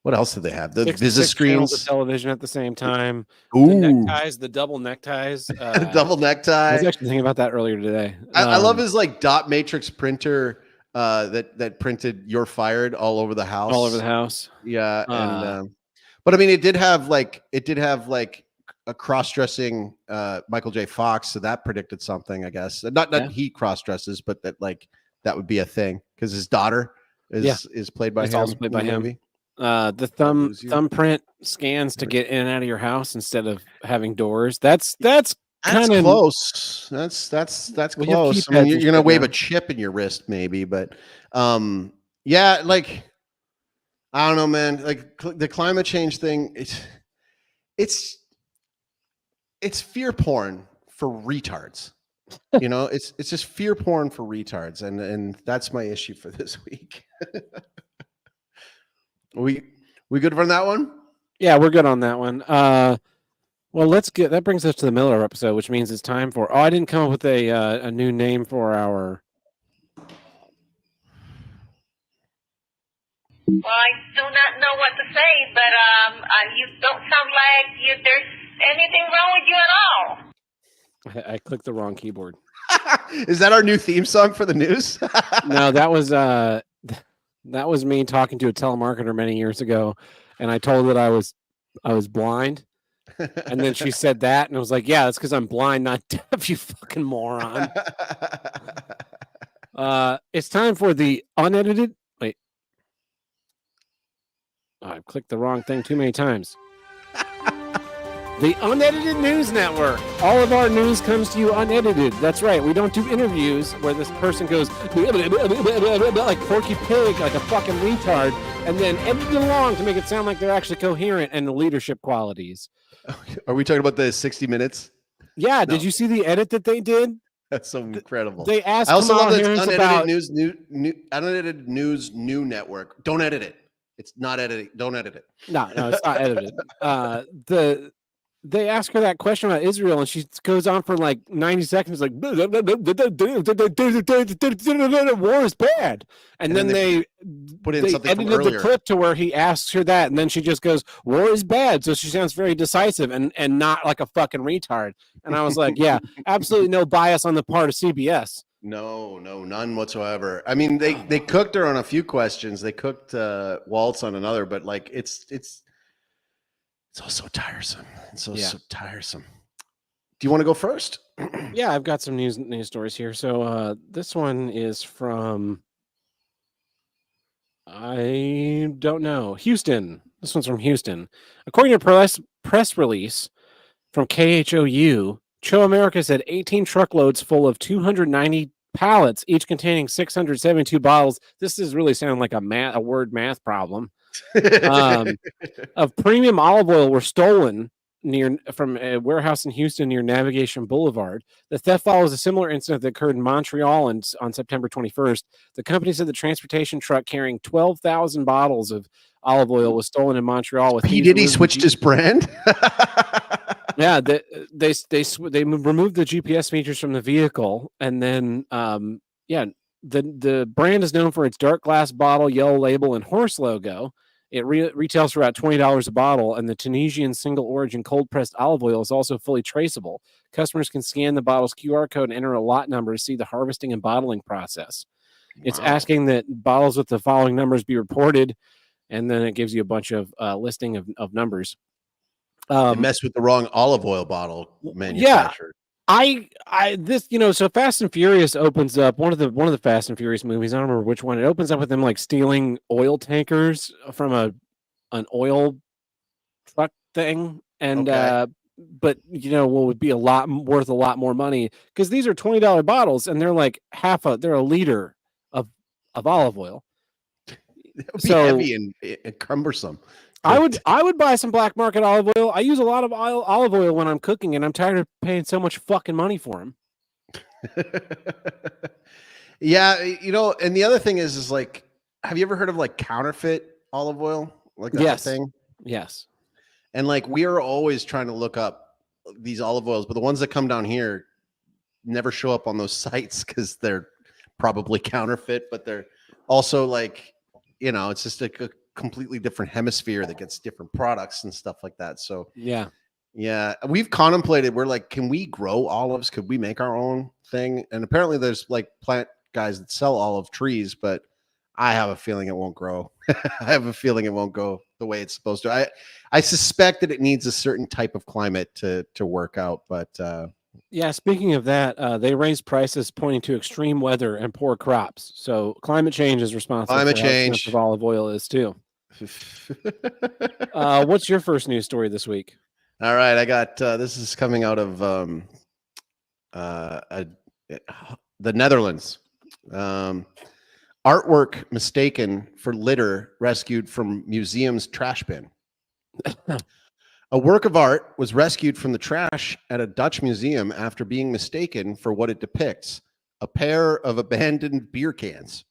what else did they have? The Visa screens, of television at the same time. Ooh. The double neckties. The double necktie. I was actually thinking about that earlier today. I love his like dot matrix printer that printed "You're fired" all over the house. All over the house. Yeah, and but I mean, it did have like a cross-dressing Michael J. Fox, so that predicted something, I guess. Not he cross-dresses, but that would be a thing because his daughter is played by him. Also played by him. Movie. The thumbprint scans to get in and out of your house instead of having doors. That's kind of close. That's close. I mean, you're gonna wave a chip in your wrist, maybe, but yeah, like I don't know, man. Like the climate change thing, it's fear porn for retards. You know, it's just fear porn for retards, and that's my issue for this week. We good on that one? Yeah, we're good on that one. Well, that brings us to the Miller episode, which means it's time for. Oh, I didn't come up with a new name for our. Well, I do not know what to say, but you don't sound like there's anything wrong with you at all. I clicked the wrong keyboard. Is that our new theme song for the news? No, that was me talking to a telemarketer many years ago, and I told her that I was blind, and then she said that, and I was like, "Yeah, that's because I'm blind, not deaf, you fucking moron." It's time for the unedited. Wait, I clicked the wrong thing too many times. The Unedited News Network. All of our news comes to you unedited. That's right. We don't do interviews where this person goes like Porky Pig, like a fucking retard, and then edit it along to make it sound like they're actually coherent and the leadership qualities. Are we talking about the 60 Minutes? Yeah. No. Did you see the edit that they did? That's so incredible. They asked. I also love that unedited news new network. Don't edit it. It's not editing. Don't edit it. No, it's not edited. They ask her that question about Israel, and she goes on for like 90 seconds, like war is bad, and then they put in something edited from earlier. The clip to where he asks her that, and then she just goes, "War is bad," so she sounds very decisive and not like a fucking retard. And I was like, "Yeah, absolutely no bias on the part of CBS." No, none whatsoever. I mean, they cooked her on a few questions. They cooked Waltz on another, but like it's also tiresome. So tiresome. Do you want to go first? Yeah, I've got some news stories here. So this one is from I don't know. Houston. This one's from Houston. According to a press release from KHOU, Cho America said 18 truckloads full of 290 pallets, each containing 672 bottles. This is really sounding like a word math problem. Of premium olive oil were stolen from a warehouse in Houston near Navigation Boulevard. The theft follows a similar incident that occurred in Montreal on September 21st. The company said the transportation truck carrying 12,000 bottles of olive oil was stolen in Montreal. P. Diddy switched his brand. Yeah, they removed the GPS features from the vehicle, and then the brand is known for its dark glass bottle, yellow label, and horse logo. It retails for about $20 a bottle, and the Tunisian single origin cold pressed olive oil is also fully traceable. Customers can scan the bottle's QR code and enter a lot number to see the harvesting and bottling process. Wow. It's asking that bottles with the following numbers be reported, and then it gives you a bunch of listing of numbers. They mess with the wrong olive oil bottle manufacturer. Yeah, so Fast and Furious opens up one of the Fast and Furious movies. I don't remember which one. It opens up with them like stealing oil tankers from an oil truck thing, and but what would be worth a lot more money because these are $20 bottles and they're like they're a liter of olive oil. That would be heavy and cumbersome. I would buy some black market olive oil. I use a lot of olive oil when I'm cooking, and I'm tired of paying so much fucking money for them. Yeah, and the other thing is like, have you ever heard of like counterfeit olive oil? Like that thing? Yes. And like we are always trying to look up these olive oils, but the ones that come down here never show up on those sites because they're probably counterfeit, but they're also like, it's just like a completely different hemisphere that gets different products and stuff like that. So yeah, we've contemplated, we're like, can we grow olives? Could we make our own thing? And apparently there's like plant guys that sell olive trees, but I have a feeling it won't grow. I have a feeling it won't go the way it's supposed to. I suspect that it needs a certain type of climate to work out, but yeah, speaking of that, they raised prices pointing to extreme weather and poor crops. So climate change is responsible for how expensive olive oil is too. What's your first news story this week? All right, I got this is coming out of the Netherlands. Artwork mistaken for litter rescued from museum's trash bin. A work of art was rescued from the trash at a Dutch museum after being mistaken for what it depicts: a pair of abandoned beer cans.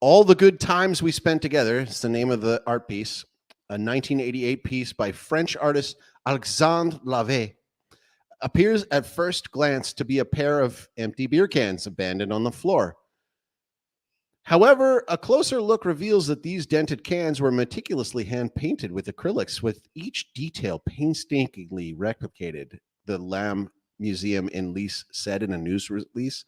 All the Good Times We Spent Together is the name of the art piece, a 1988 piece by French artist Alexandre Lavet. Appears at first glance to be a pair of empty beer cans abandoned on the floor. However, a closer look reveals that these dented cans were meticulously hand-painted with acrylics, with each detail painstakingly replicated, the Lam Museum in Lees said in a news release.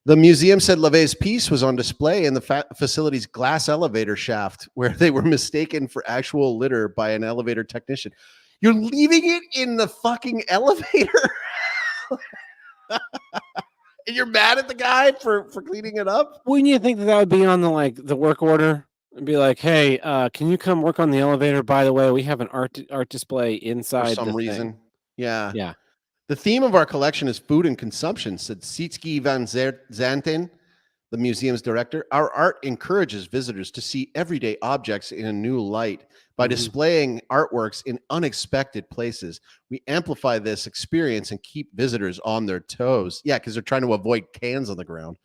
The museum said Lavet's piece was on display in the facility's glass elevator shaft, where they were mistaken for actual litter by an elevator technician. You're leaving it in the fucking elevator? And you're mad at the guy for cleaning it up? Wouldn't you think that would be on the work order and be like, hey, can you come work on the elevator? By the way, we have an art display inside for some reason. Thing. Yeah. The theme of our collection is food and consumption, said Sietske van Zanten, the museum's director. Our art encourages visitors to see everyday objects in a new light. By displaying artworks in unexpected places, we amplify this experience and keep visitors on their toes. Yeah, because they're trying to avoid cans on the ground.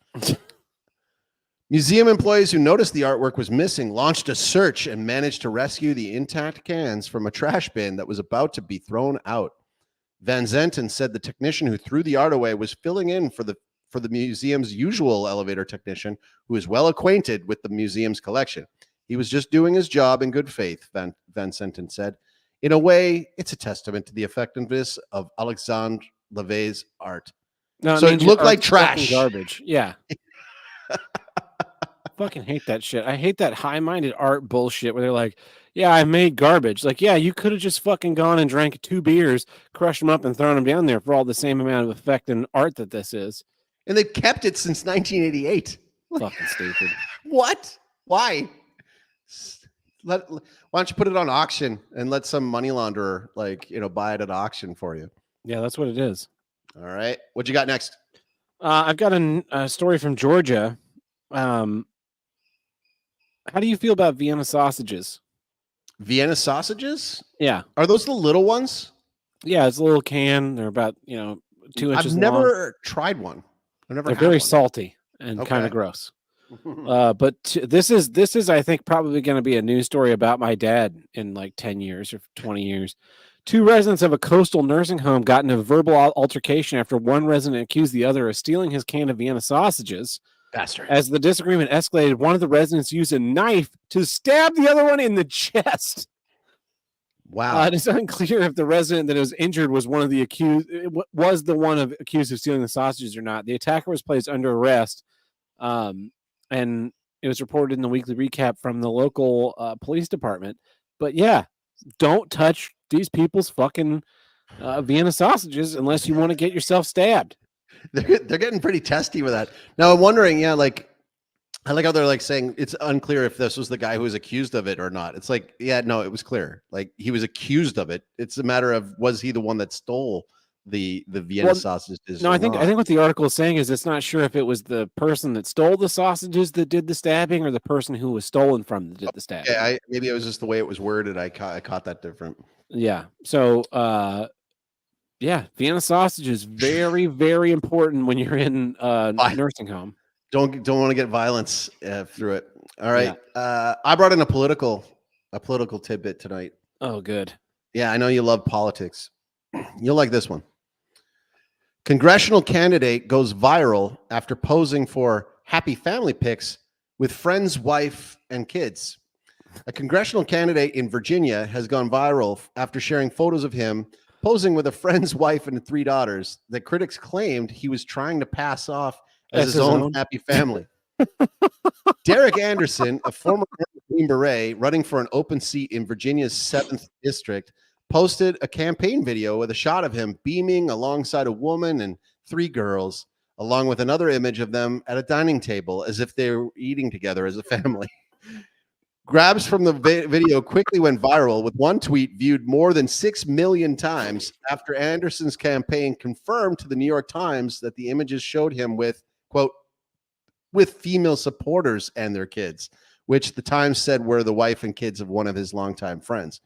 Museum employees who noticed the artwork was missing launched a search and managed to rescue the intact cans from a trash bin that was about to be thrown out. Van Zenten said the technician who threw the art away was filling in for the museum's usual elevator technician, who is well acquainted with the museum's collection. He was just doing his job in good faith, Van Zenten said. In a way, it's a testament to the effectiveness of Alexandre Lavet's art. No, so it looked like trash. Garbage. Yeah. Fucking hate that shit. I hate that high-minded art bullshit where they're like, yeah, I made garbage. Like, yeah, you could have just fucking gone and drank 2 beers, crushed them up and thrown them down there for all the same amount of effect and art that this is. And they've kept it since 1988. Fucking stupid. What? Why? Why don't you put it on auction and let some money launderer buy it at auction for you? Yeah, that's what it is. All right. What you got next? I've got a story from Georgia. How do you feel about Vienna sausages? Vienna sausages? Yeah. Are those the little ones? Yeah, it's a little can. They're about 2 inches I've long. never tried one. I've never. They're had very one. salty and kind Okay. of gross. But this is I think probably going to be a news story about my dad in like 10 years or 20 years. 2 residents of a coastal nursing home got in a verbal altercation after one resident accused the other of stealing his can of Vienna sausages. Bastard. As the disagreement escalated, one of the residents used a knife to stab the other one in the chest. Wow. It is unclear if the resident that was injured was one of the accused, was the one accused of stealing the sausages or not. The attacker was placed under arrest, and it was reported in the weekly recap from the local police department. But yeah, don't touch these people's fucking Vienna sausages unless you want to get yourself stabbed. They're getting pretty testy with that. Now I'm wondering, I like how they're like saying it's unclear if this was the guy who was accused of it or not. It's like, yeah, no, it was clear. Like he was accused of it. It's a matter of was he the one that stole the Vienna sausages? No, I think what the article is saying is it's not sure if it was the person that stole the sausages that did the stabbing or the person who was stolen from that did the stabbing. Yeah, maybe it was just the way it was worded. I caught that different. Yeah. So yeah, Vienna sausage is very, very important when you're in a nursing home. Don't want to get violence through it. All right. Yeah. I brought in a political tidbit tonight. Oh, good. Yeah, I know you love politics. You'll like this one. Congressional candidate goes viral after posing for happy family pics with friend's wife and kids. A congressional candidate in Virginia has gone viral after sharing photos of him posing with a friend's wife and 3 daughters that critics claimed he was trying to pass off as his own happy family. Derek Anderson, a former Green Beret running for an open seat in Virginia's 7th district, posted a campaign video with a shot of him beaming alongside a woman and 3 girls, along with another image of them at a dining table as if they were eating together as a family. Grabs from the video quickly went viral, with one tweet viewed more than 6 million times after Anderson's campaign confirmed to the New York Times that the images showed him with, quote, with female supporters and their kids, which the Times said were the wife and kids of one of his longtime friends.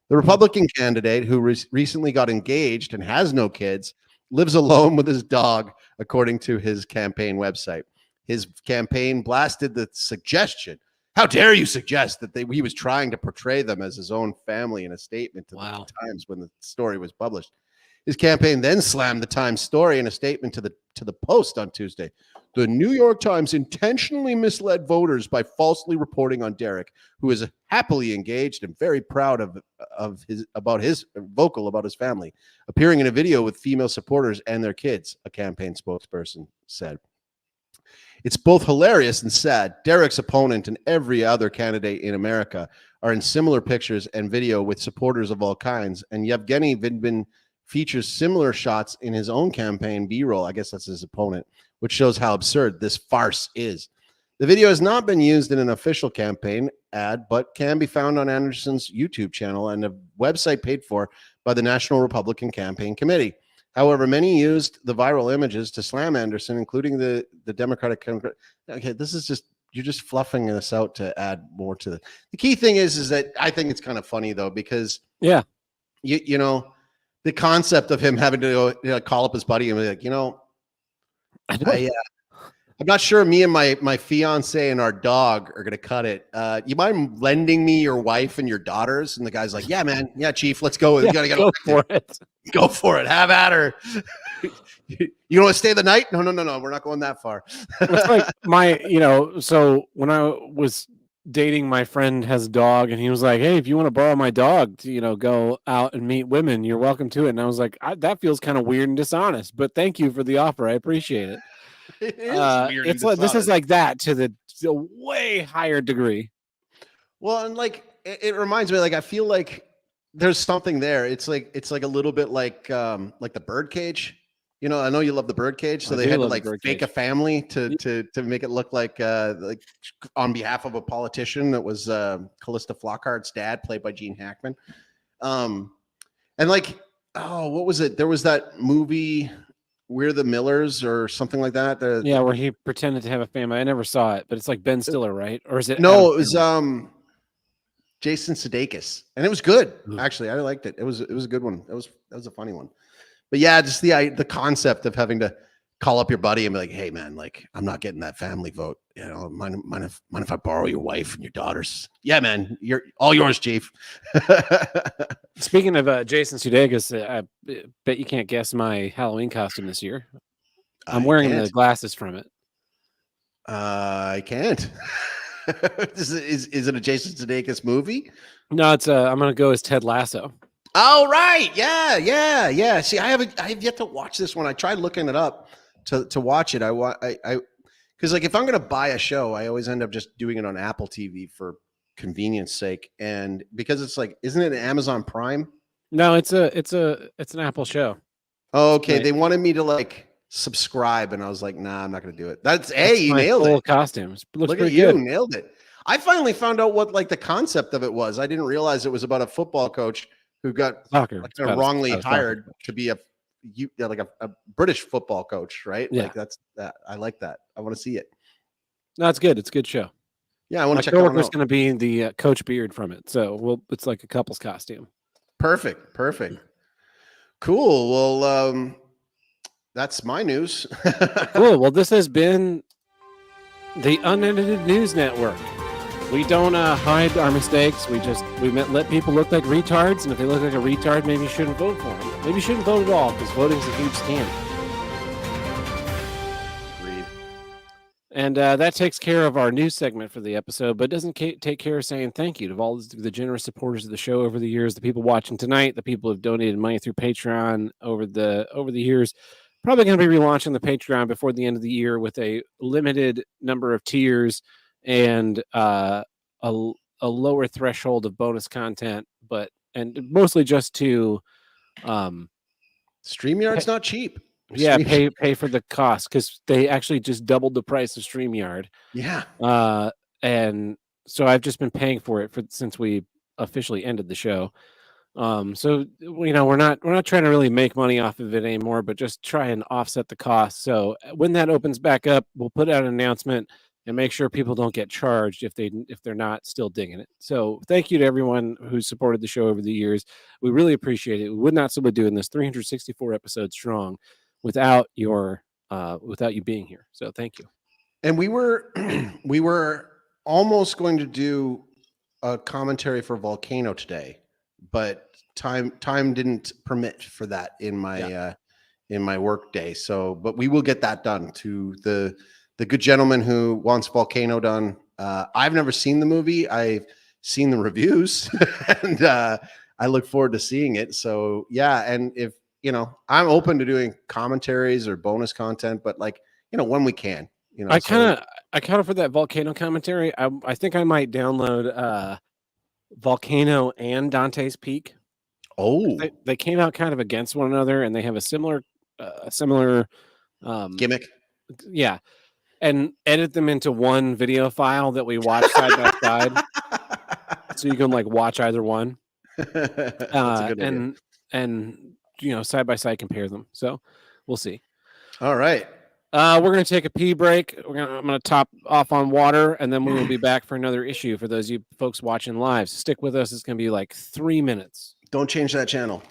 The Republican candidate, who recently got engaged and has no kids, lives alone with his dog, according to his campaign website. His campaign blasted the suggestion. How dare you suggest that he was trying to portray them as his own family in a statement to the Times when the story was published. His campaign then slammed the Times story in a statement to the Post on Tuesday. The New York Times intentionally misled voters by falsely reporting on Derek, who is happily engaged and very proud of his vocal about his family, appearing in a video with female supporters and their kids, a campaign spokesperson said. It's both hilarious and sad. Derek's opponent and every other candidate in America are in similar pictures and video with supporters of all kinds, and Yevgeny Vidbin features similar shots in his own campaign B-roll, I guess that's his opponent, which shows how absurd this farce is. The video has not been used in an official campaign ad, but can be found on Anderson's YouTube channel and a website paid for by the National Republican Campaign Committee. However, many used the viral images to slam Anderson, including the Democratic. Okay, this is just, you're just fluffing this out to add more to the key thing is that I think it's kind of funny though, because you know, the concept of him having to go, call up his buddy and be like, I'm not sure me and my fiance and our dog are going to cut it. You mind lending me your wife and your daughters? And the guy's like, yeah, man. Yeah, chief, let's go. Yeah, go for it. Go for it. Have at her. You want to stay the night? No. We're not going that far. It's like so when I was dating, my friend has a dog and he was like, hey, if you want to borrow my dog to, go out and meet women, you're welcome to it. And I was like, that feels kind of weird and dishonest, but thank you for the offer. I appreciate it. It is weird. It's like, this is like that to the way higher degree. Well, and like it reminds me, like I feel like there's something there. It's like a little bit like the Birdcage. You know, I know you love the birdcage, so I they do had to love the like fake birdcage. a family to make it look like on behalf of a politician that was Callista Flockhart's dad, played by Gene Hackman. And like, oh, what was it? There was that movie, We're the Millers, or something like that. Yeah, where he pretended to have a family. I never saw it, but it's like Ben Stiller, right? Or is it? No, Adam it was Sandler? Jason Sudeikis, and it was good. Ooh. Actually, I liked it. It was a good one. That was a funny one. But yeah, just the concept of having to call up your buddy and be like, "Hey, man, like I'm not getting that family vote. You know, mind if I borrow your wife and your daughters? Yeah, man, you're all yours, chief." Speaking of Jason Sudeikis, I bet you can't guess my Halloween costume this year. I'm wearing the glasses from it. I can't. is it a Jason Sudeikis movie? No, it's I'm gonna go as Ted Lasso. Oh right, yeah. See, I have yet to watch this one. I tried looking it up to watch it. I because like if I'm gonna buy a show, I always end up just doing it on Apple TV for convenience sake, and because it's like, isn't it Amazon Prime? No, it's an Apple show. Oh, okay, Right. they wanted me to like subscribe, and I was like, nah, I'm not gonna do it. That's you my nailed full it. costume. It looks Look at pretty you, good. nailed it. I finally found out what like the concept of it was. I didn't realize it was about a football coach who got Soccer. like, It's about wrongly a soccer hired coach. to be a British football coach, right? Yeah. Like that's that. I like that. I want to see it. No, it's good. It's a good show. Yeah, I want My to check that one coworker's out. going to be the Coach Beard from it, so it's like a couple's costume. Perfect. Cool. Well, that's my news. Cool. Well, this has been the Unedited News Network. We don't hide our mistakes. We let people look like retards, and if they look like a retard, maybe you shouldn't vote for them. Maybe you shouldn't vote at all, because voting is a huge scam. Agreed. And that takes care of our news segment for the episode, but doesn't take care of saying thank you to all the generous supporters of the show over the years, the people watching tonight, the people who've donated money through Patreon over the years. Probably going to be relaunching the Patreon before the end of the year with a limited number of tiers and a lower threshold of bonus content, and mostly just to StreamYard's not cheap. Yeah, pay for the cost, because they actually just doubled the price of StreamYard. Yeah. And so I've just been paying for it since we officially ended the show. So we're not trying to really make money off of it anymore, but just try and offset the cost. So when that opens back up, we'll put out an announcement and make sure people don't get charged if they're not still digging it. So thank you to everyone who supported the show over the years. We really appreciate it. We would not still be doing this 364 episodes strong without you being here. So thank you. And we were almost going to do a commentary for Volcano today, but time didn't permit for that in my work day. So, but we will get that done to the good gentleman who wants Volcano done. I've never seen the movie. I've seen the reviews and I look forward to seeing it. So yeah. And if, I'm open to doing commentaries or bonus content, but like, when we can, I kind of for that Volcano commentary, I think I might download Volcano and Dante's Peak. Oh, they came out kind of against one another, and they have a similar gimmick. Yeah, and edit them into one video file that we watch side by side, so you can like watch either one. That's a good idea. And side by side compare them. So we'll see. All right. We're going to take a pee break. I'm going to top off on water, and then we will be back for another issue for those of you folks watching live. So stick with us. It's going to be like 3 minutes. Don't change that channel.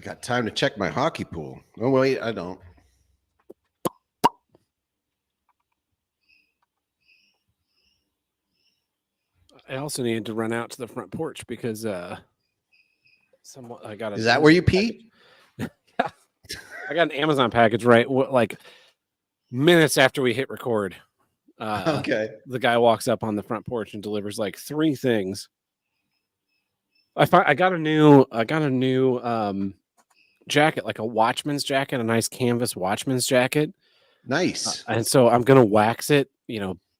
I got time to check my hockey pool. Oh wait, I don't. I also needed to run out to the front porch because someone I got. Is that where you pee? I got an Amazon package like minutes after we hit record. Okay. The guy walks up on the front porch and delivers like 3 things. I got a new jacket, like a watchman's jacket, a nice canvas watchman's jacket. Nice. And so I'm gonna wax it,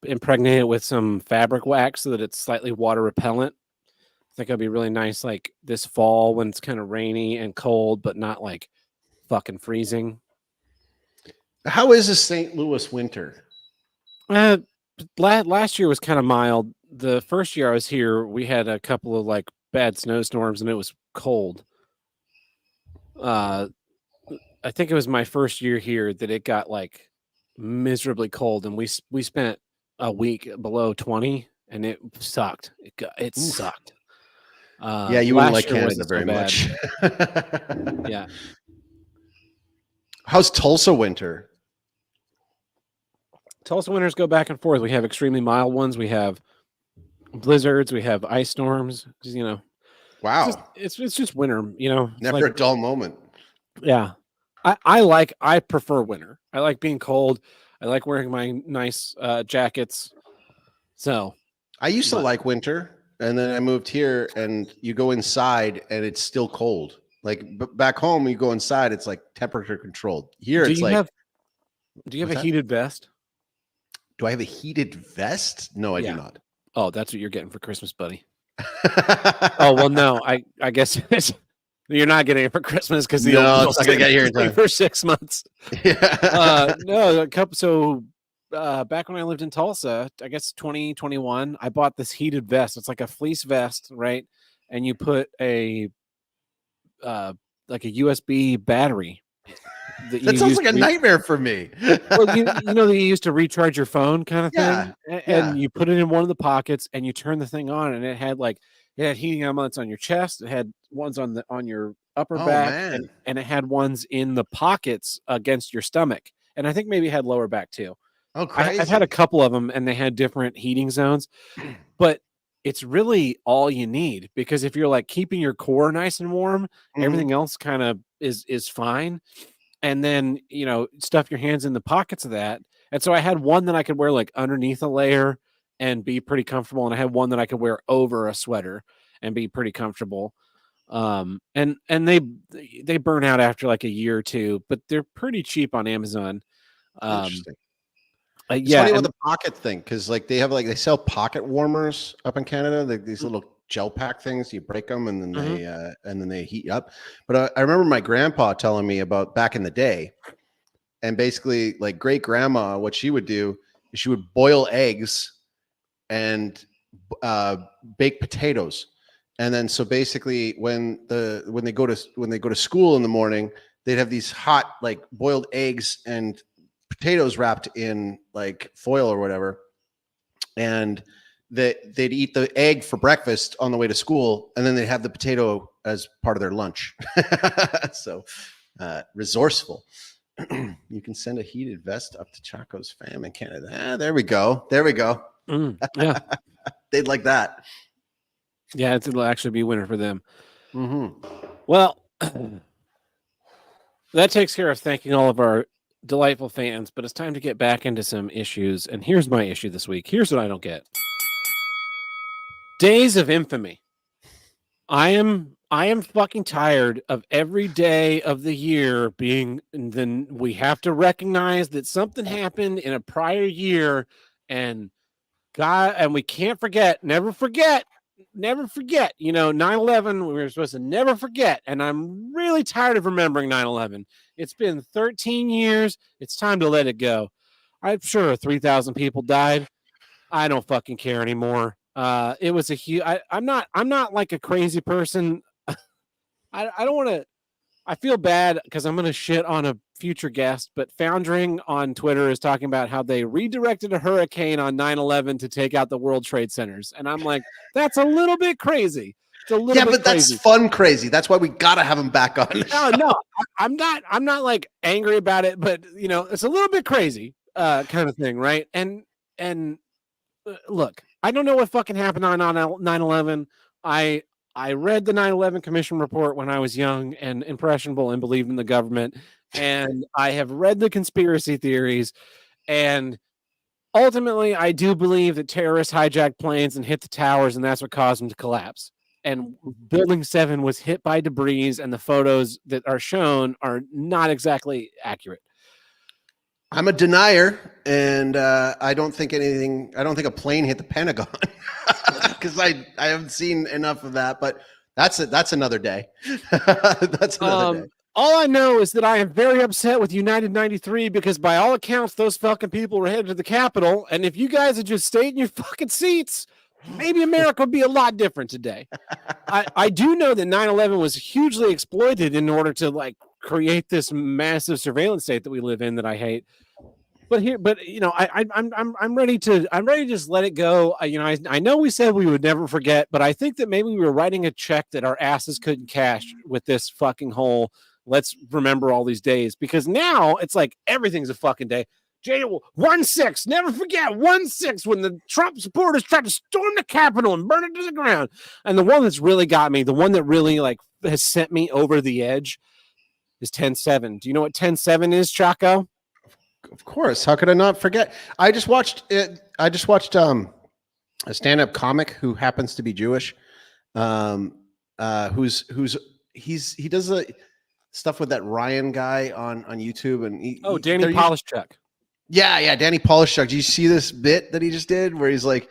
impregnate it with some fabric wax so that it's slightly water repellent. I think it'll be really nice like this fall when it's kind of rainy and cold, but not like fucking freezing. How is the St. Louis winter? Last year was kind of mild. The first year I was here, we had a couple of like bad snowstorms and it was cold. I think it was my first year here that it got like miserably cold, and we spent a week below 20, and it sucked. It sucked. Yeah, you wouldn't like Canada so very much. Yeah. How's Tulsa winter? Tulsa winters go back and forth. We have extremely mild ones. We have blizzards. We have ice storms. Wow. It's just winter. It's Never like, a dull moment. Yeah. I prefer winter. I like being cold. I like wearing my nice jackets. So I used to like winter, and then I moved here, and you go inside and it's still cold. Like back home, you go inside, it's like temperature controlled. Here, do it's you like. Do you have What's a that? heated vest? Do I have a heated vest? No, I do Yeah. not. Oh, that's what you're getting for Christmas, buddy. Oh, well, no, I guess you're not getting it for Christmas because No, it's not gonna get here in time. for 6 months. Yeah. No, back when I lived in Tulsa, I guess 2021, I bought this heated vest. It's like a fleece vest, right? And you put a like a USB battery. That sounds like a nightmare for me. Well, that you used to recharge your phone kind of thing, Yeah, and you put it in one of the pockets, and you turn the thing on, and it had heating elements on your chest, it had ones on your upper back, and it had ones in the pockets against your stomach, and I think maybe it had lower back too. Oh, crazy. I've had a couple of them, and they had different heating zones, but it's really all you need, because if you're like keeping your core nice and warm, everything else kind of is fine. And then, stuff your hands in the pockets of that. And so I had one that I could wear like underneath a layer and be pretty comfortable. And I had one that I could wear over a sweater and be pretty comfortable. And they burn out after like a year or two, but they're pretty cheap on Amazon. Interesting. It's funny about the pocket thing, because they sell pocket warmers up in Canada, like these little gel pack things. You break them and then they heat up. But I remember my grandpa telling me about back in the day, and basically like great grandma, what she would do is she would boil eggs and bake potatoes, and then so basically when they go to school in the morning, they'd have these hot like boiled eggs and potatoes wrapped in like foil or whatever, and they'd eat the egg for breakfast on the way to school, and then they'd have the potato as part of their lunch. So resourceful. You can send a heated vest up to Chaco's fam in Canada. There we go. Yeah. They'd like that. Yeah, it'll actually be winter for them. Well, that takes care of thanking all of our delightful fans, but it's time to get back into some issues. And here's my issue this week. Here's what I don't get. Days of infamy. I am fucking tired of every day of the year being, and then we have to recognize that something happened in a prior year, and we can't forget, never forget. 9/11, we were supposed to never forget, and I'm really tired of remembering 9/11. It's been 13 years. It's time to let it go. I'm sure 3,000 people died. I don't fucking care anymore. It was a huge. I'm not like a crazy person. I don't want to. I feel bad because I'm going to shit on a future guest, but Foundering on Twitter is talking about how they redirected a hurricane on 9/11 to take out the World Trade Centers. And I'm like, that's a little bit crazy. It's a little Yeah, bit but crazy. that's fun crazy. That's why we gotta have him back on. No, I'm not like angry about it, but you know, it's a little bit crazy, kind of thing, right? And look, I don't know what fucking happened on 9/11. I read the 9/11 Commission report when I was young and impressionable and believed in the government, and I have read the conspiracy theories, and ultimately, I do believe that terrorists hijacked planes and hit the towers, and that's what caused them to collapse. And Building 7 was hit by debris, and the photos that are shown are not exactly accurate. I'm a denier, and I don't think a plane hit the Pentagon because I haven't seen enough of that. But that's another day. That's another day. All I know is that I am very upset with United 93 because by all accounts, those fucking people were headed to the Capitol. And if you guys had just stayed in your fucking seats, maybe America would be a lot different today. I do know that 9/11 was hugely exploited in order to like create this massive surveillance state that we live in that I hate. But you know, I'm ready to just let it go. I know we said we would never forget, but I think that maybe we were writing a check that our asses couldn't cash with this fucking whole let's remember all these days, because now it's like everything's a fucking day. January 1/6, never forget 1/6 when the Trump supporters tried to storm the Capitol and burn it to the ground. And the one that's really got me, the one that really like has sent me over the edge is 10/7. Do you know what 10/7 is, Chaco? Of course. How could I not forget? I just watched it. I just watched a stand-up comic who happens to be Jewish. He does a stuff with that Ryan guy on YouTube, and Danny Polishchuk. Yeah, Danny Polishchuk. Do you see this bit that he just did where he's like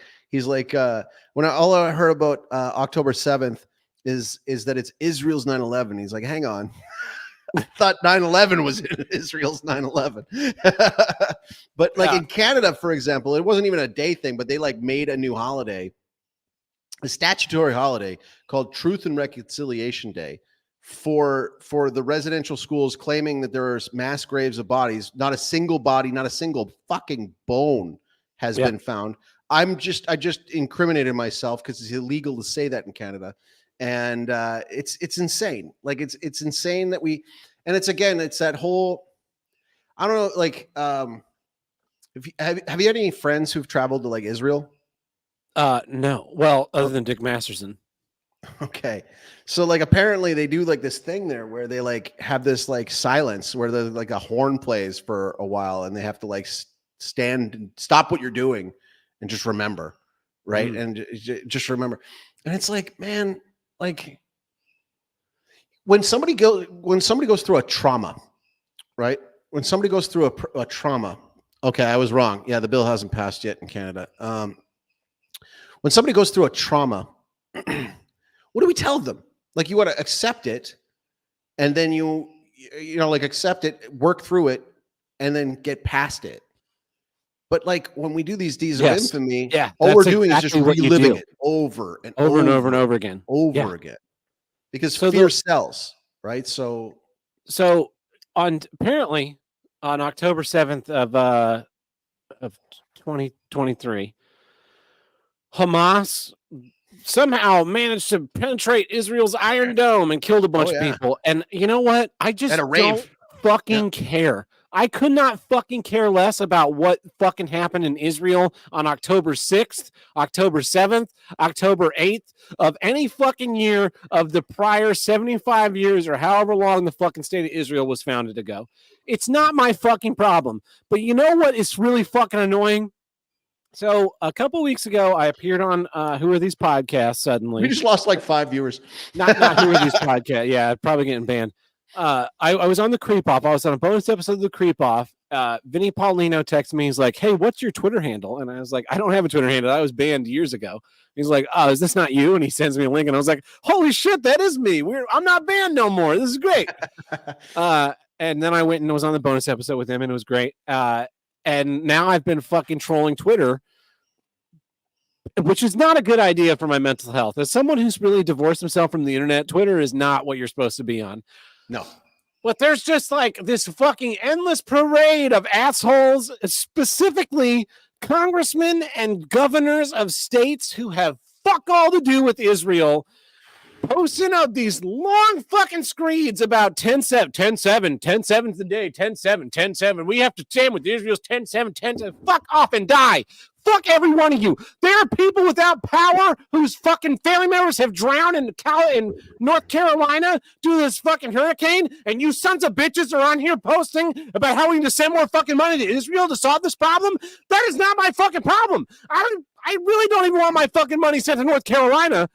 all I heard about October 7th is that it's Israel's 9/11. He's like, hang on. I thought 9/11 was Israel's 9/11. But like in Canada, for example, it wasn't even a day thing, but they like made a new holiday, a statutory holiday called Truth and Reconciliation Day for the residential schools, claiming that there's mass graves of bodies. Not a single body, not a single fucking bone has been found. I just incriminated myself because it's illegal to say that in Canada. And it's insane. Like it's insane that it's that whole, I don't know, like have you had any friends who've traveled to like Israel? No. Well, other than Dick Masterson. Okay. So like apparently they do like this thing there where they like have this like silence where the like a horn plays for a while and they have to like stand and stop what you're doing and just remember, right? And just remember. And it's like, man, like when somebody goes through a trauma, right? When somebody goes through a trauma, okay, I was wrong. Yeah, the bill hasn't passed yet in Canada. When somebody goes through a trauma, what do we tell them? Like you want to accept it, and then you like accept it, work through it, and then get past it. But like when we do these deeds of infamy, all we're doing is just reliving it over and over again, because fear sells, right? So apparently on October 7th of 2023, Hamas somehow managed to penetrate Israel's Iron Dome and killed a bunch of people. And you know what? I just don't fucking care. I could not fucking care less about what fucking happened in Israel on October 6th, October 7th, October 8th of any fucking year of the prior 75 years or however long the fucking state of Israel was founded ago. It's not my fucking problem. But you know what is really fucking annoying? So a couple weeks ago, I appeared on Who Are These Podcasts suddenly. We just lost like 5 viewers. Not Who Are These Podcasts. Yeah, probably getting banned. I was on the Creep Off. I was on a bonus episode of the Creep Off. Vinny Paulino texted me. He's like, hey, what's your Twitter handle? And I was like, I don't have a Twitter handle. I was banned years ago. He's like, oh, is this not you? And he sends me a link. And I was like, holy shit, that is me. I'm not banned no more. This is great. And then I went and was on the bonus episode with him, and it was great. And now I've been fucking trolling Twitter, which is not a good idea for my mental health. As someone who's really divorced himself from the internet, Twitter is not what you're supposed to be on. No. But there's just like this fucking endless parade of assholes, specifically congressmen and governors of states who have fuck all to do with Israel, posting out these long fucking screeds about 10-7, 10-7, 10-7's the day, 10-7, 10-7. We have to stand with Israel's 10-7, 10-7. Fuck off and die. Fuck every one of you. There are people without power whose fucking family members have drowned in North Carolina due to this fucking hurricane, and you sons of bitches are on here posting about how we need to send more fucking money to Israel to solve this problem. That is not my fucking problem. I really don't even want my fucking money sent to North Carolina.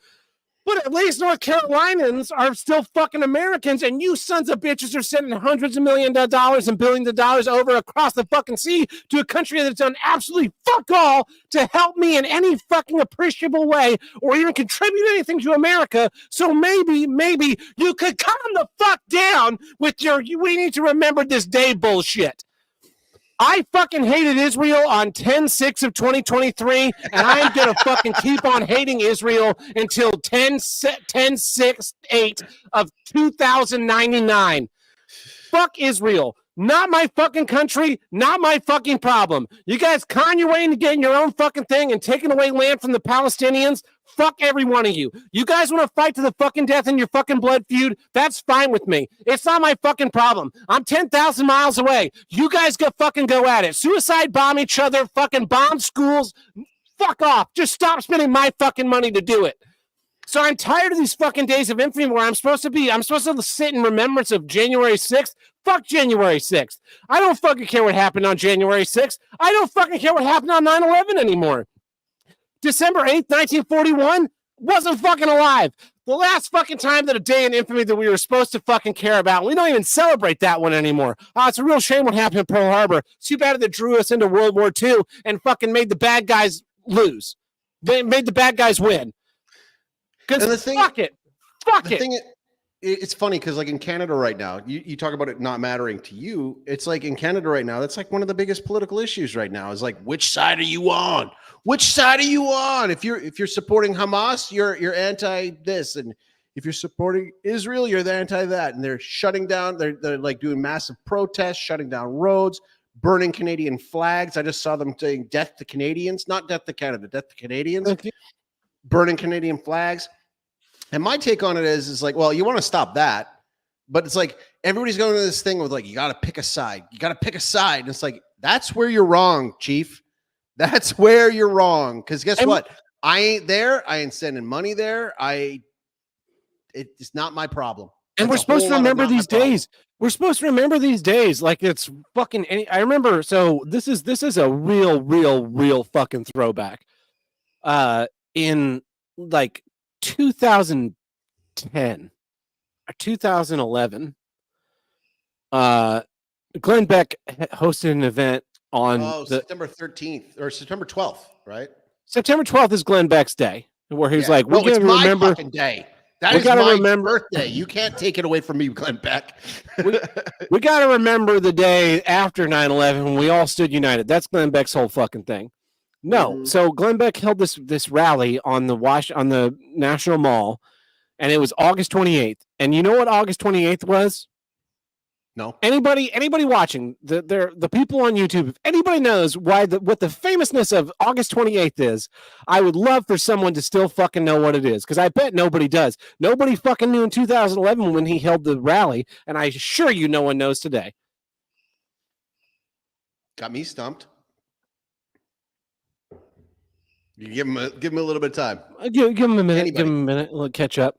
But at least North Carolinians are still fucking Americans, and you sons of bitches are sending hundreds of millions of dollars and billions of dollars over across the fucking sea to a country that's done absolutely fuck all to help me in any fucking appreciable way or even contribute anything to America. So maybe you could calm the fuck down with your we need to remember this day bullshit. I fucking hated Israel on 10-6 of 2023, and I'm going to fucking keep on hating Israel until 10-6-8 of 2099. Fuck Israel. Not my fucking country, not my fucking problem. You guys con your way into getting your own fucking thing and taking away land from the Palestinians. Fuck every one of you. You guys want to fight to the fucking death in your fucking blood feud? That's fine with me. It's not my fucking problem. I'm 10,000 miles away. You guys go at it. Suicide bomb each other, fucking bomb schools. Fuck off. Just stop spending my fucking money to do it. So I'm tired of these fucking days of infamy where I'm supposed to sit in remembrance of January 6th. Fuck January 6th. I don't fucking care what happened on January 6th. I don't fucking care what happened on 9/11 anymore. December 8th, 1941 wasn't fucking alive. The last fucking time that a day in infamy that we were supposed to fucking care about. We don't even celebrate that one anymore. It's a real shame what happened in Pearl Harbor. It's too bad that drew us into World War II and fucking made the bad guys lose. They made the bad guys win. Because fuck it. It's funny because like in Canada right now, you talk about it not mattering to you. It's like in Canada right now, that's like one of the biggest political issues right now is like, which side are you on? Which side are you on? If you're supporting Hamas, you're anti this. And if you're supporting Israel, you're the anti that. And they're shutting down, they're like doing massive protests, shutting down roads, burning Canadian flags. I just saw them saying death to Canadians, not death to Canada, death to Canadians. Okay. Burning Canadian flags. And my take on it is like, well, you want to stop that, but it's like everybody's going to this thing with like, you got to pick a side. You got to pick a side. And it's like, that's where you're wrong, Chief. That's where you're wrong. Because guess what? I ain't there. I ain't sending money there. It's not my problem. And we're supposed to remember these days. We're supposed to remember these days like it's fucking. I remember. So this is a real fucking throwback. In like 2010 or 2011, Glenn Beck hosted an event on September 13th or September 12th, right? September 12th is Glenn Beck's day, where he's like, "We're going to remember fucking day. That is my birthday. You can't take it away from me, Glenn Beck." we got to remember the day after 9/11 when we all stood united. That's Glenn Beck's whole fucking thing. No, so Glenn Beck held this rally on the National Mall, and it was August 28th. And you know what August 28th was? No. Anybody watching, the people on YouTube, if anybody knows what the famousness of August 28th is, I would love for someone to still fucking know what it is, because I bet nobody does. Nobody fucking knew in 2011 when he held the rally, and I assure you no one knows today. Got me stumped. You give him a little bit of time. Give him a minute. Anybody. Give him a minute. We'll catch up.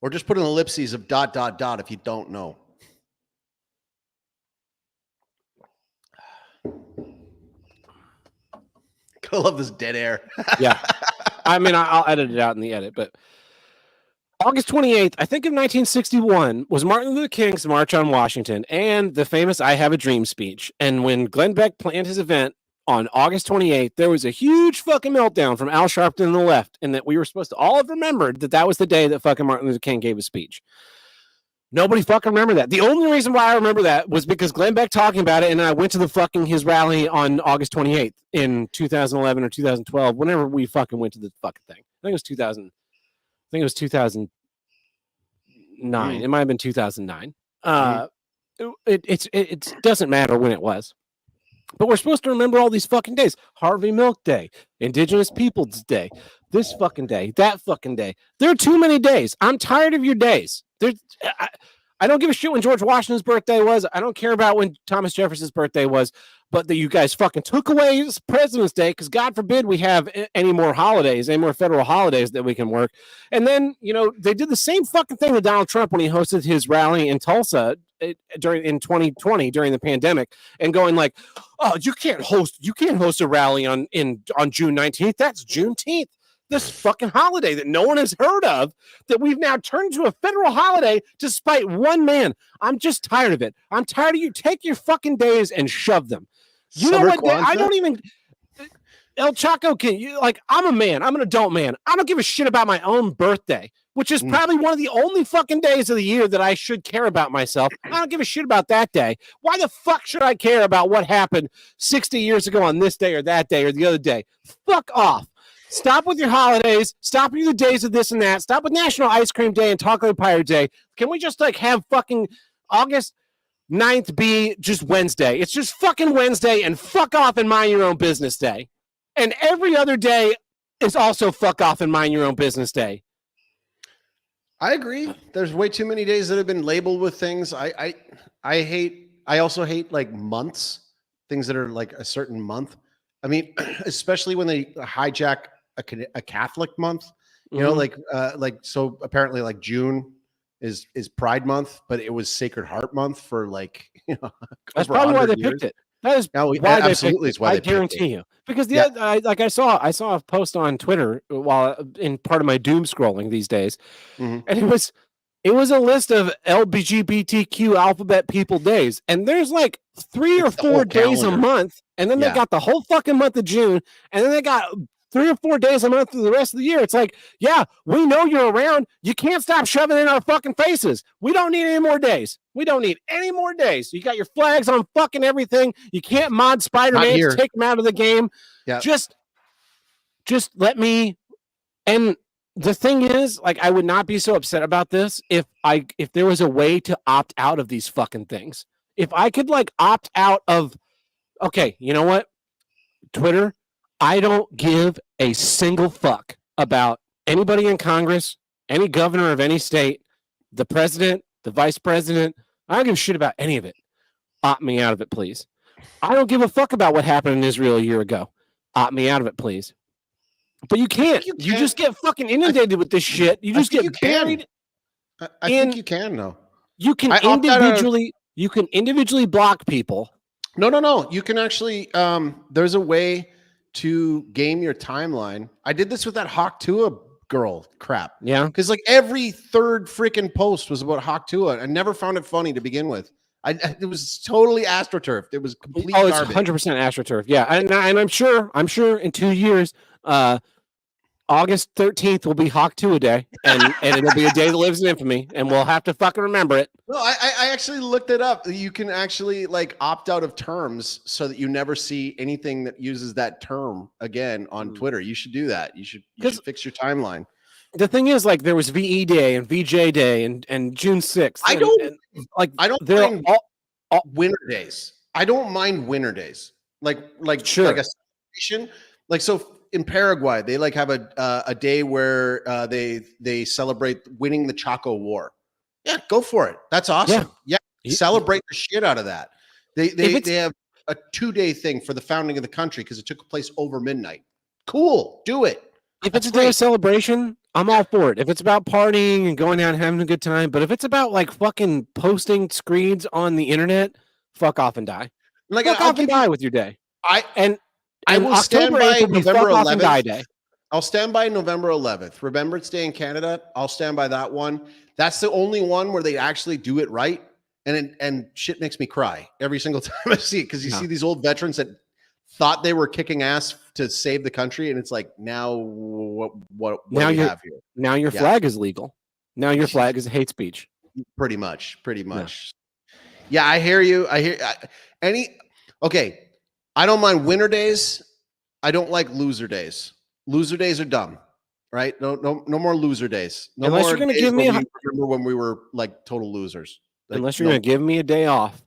Or just put an ellipses of ... if you don't know. I love this dead air. Yeah. I mean, I'll edit it out in the edit, but August 28th, I think of 1961, was Martin Luther King's March on Washington and the famous I Have a Dream speech. And when Glenn Beck planned his event on August 28th, there was a huge fucking meltdown from Al Sharpton and the left, and that we were supposed to all have remembered that was the day that fucking Martin Luther King gave his speech. Nobody fucking remembered that. The only reason why I remember that was because Glenn Beck talking about it, and I went to the fucking his rally on August 28th in 2011 or 2012, whenever we fucking went to the fucking thing. I think it was 2000. I think it was 2009. It might have been 2009. It doesn't matter when it was. But we're supposed to remember all these fucking days. Harvey Milk Day, Indigenous Peoples Day, this fucking day, that fucking day. There are too many days. I'm tired of your days. I don't give a shit when George Washington's birthday was. I don't care about when Thomas Jefferson's birthday was. But that you guys fucking took away President's Day because God forbid we have any more holidays, any more federal holidays that we can work. And then, they did the same fucking thing to Donald Trump when he hosted his rally in Tulsa in 2020 during the pandemic, and going like, "Oh, you can't host a rally on June 19th. That's Juneteenth. This fucking holiday that no one has heard of, that we've now turned into a federal holiday to spite one man. I'm just tired of it. I'm tired of you. Take your fucking days and shove them. You know what? I don't even. El Chaco, I'm a man. I'm an adult man. I don't give a shit about my own birthday, which is probably one of the only fucking days of the year that I should care about myself. I don't give a shit about that day. Why the fuck should I care about what happened 60 years ago on this day or that day or the other day? Fuck off. Stop with your holidays. Stop with the days of this and that. Stop with National Ice Cream Day and Taco Pirate Day. Can we just have fucking August 9th be just Wednesday? It's just fucking Wednesday, and fuck off and mind your own business day. And every other day is also fuck off and mind your own business day. I agree. There's way too many days that have been labeled with things. I also hate months, things that are like a certain month. I mean, especially when they hijack a Catholic month, so apparently June is Pride Month, but it was Sacred Heart Month for that's probably why they picked it. That is why absolutely is why I guarantee you. Because I saw a post on Twitter while in part of my doom scrolling these days, and it was a list of LGBTQ alphabet people days, and there's 3 or 4 days a month, and then they got the whole fucking month of June, and then they got 3 or 4 days a month through the rest of the year. It's we know you're around. You can't stop shoving it in our fucking faces. We don't need any more days. We don't need any more days. You got your flags on fucking everything. You can't mod Spider-Man to take him out of the game. Yeah. Just let me. And the thing is, I would not be so upset about this if there was a way to opt out of these fucking things. If I could opt out of, okay, you know what? Twitter, I don't give a single fuck about anybody in Congress, any governor of any state, the president, the vice president. I don't give a shit about any of it. Opt me out of it, please. I don't give a fuck about what happened in Israel a year ago. Opt me out of it, please. But you can't. You just get fucking inundated with this shit. You just get buried. I think you can, though. You can individually block people. No. You can actually. There's a way to game your timeline. I did this with that Hawk Tuah girl crap. Yeah. Because every third freaking post was about Hawk Tuah. I never found it funny to begin with. It was totally astroturfed. It was complete garbage. It's 100% astroturf. Yeah. And I'm sure in 2 years, August 13th will be Hawk Tuah Day, and it'll be a day that lives in infamy, and we'll have to fucking remember it. No, I actually looked it up. You can actually opt out of terms so that you never see anything that uses that term again on Twitter. You should do that. You should fix your timeline. The thing is, there was VE Day and VJ Day and June 6th. I don't mind all winter days. I don't mind winter days. Sure. A celebration. So in Paraguay, they have a day where they celebrate winning the Chaco War. Yeah, go for it. That's awesome. Yeah, celebrate the shit out of that. They have a 2-day thing for the founding of the country because it took place over midnight. Cool, do it. If it's a day of celebration, I'm all for it. If it's about partying and going out and having a good time, but if it's about fucking posting screens on the internet, fuck off and die. Fuck off and die with your day. I will stand by November 11th. Day. I'll stand by November 11th. Remembrance Day in Canada. I'll stand by that one. That's the only one where they actually do it right. And shit makes me cry every single time I see it because you see these old veterans that thought they were kicking ass to save the country, and it's now what do we have here? Now your flag is legal. Now your flag is hate speech. Pretty much. Yeah, I hear you. Okay. I don't mind winter days. I don't like loser days. Loser days are dumb, right? No more loser days. No unless more you're going to give me remember when we were total losers. Unless you're going to give me a day off,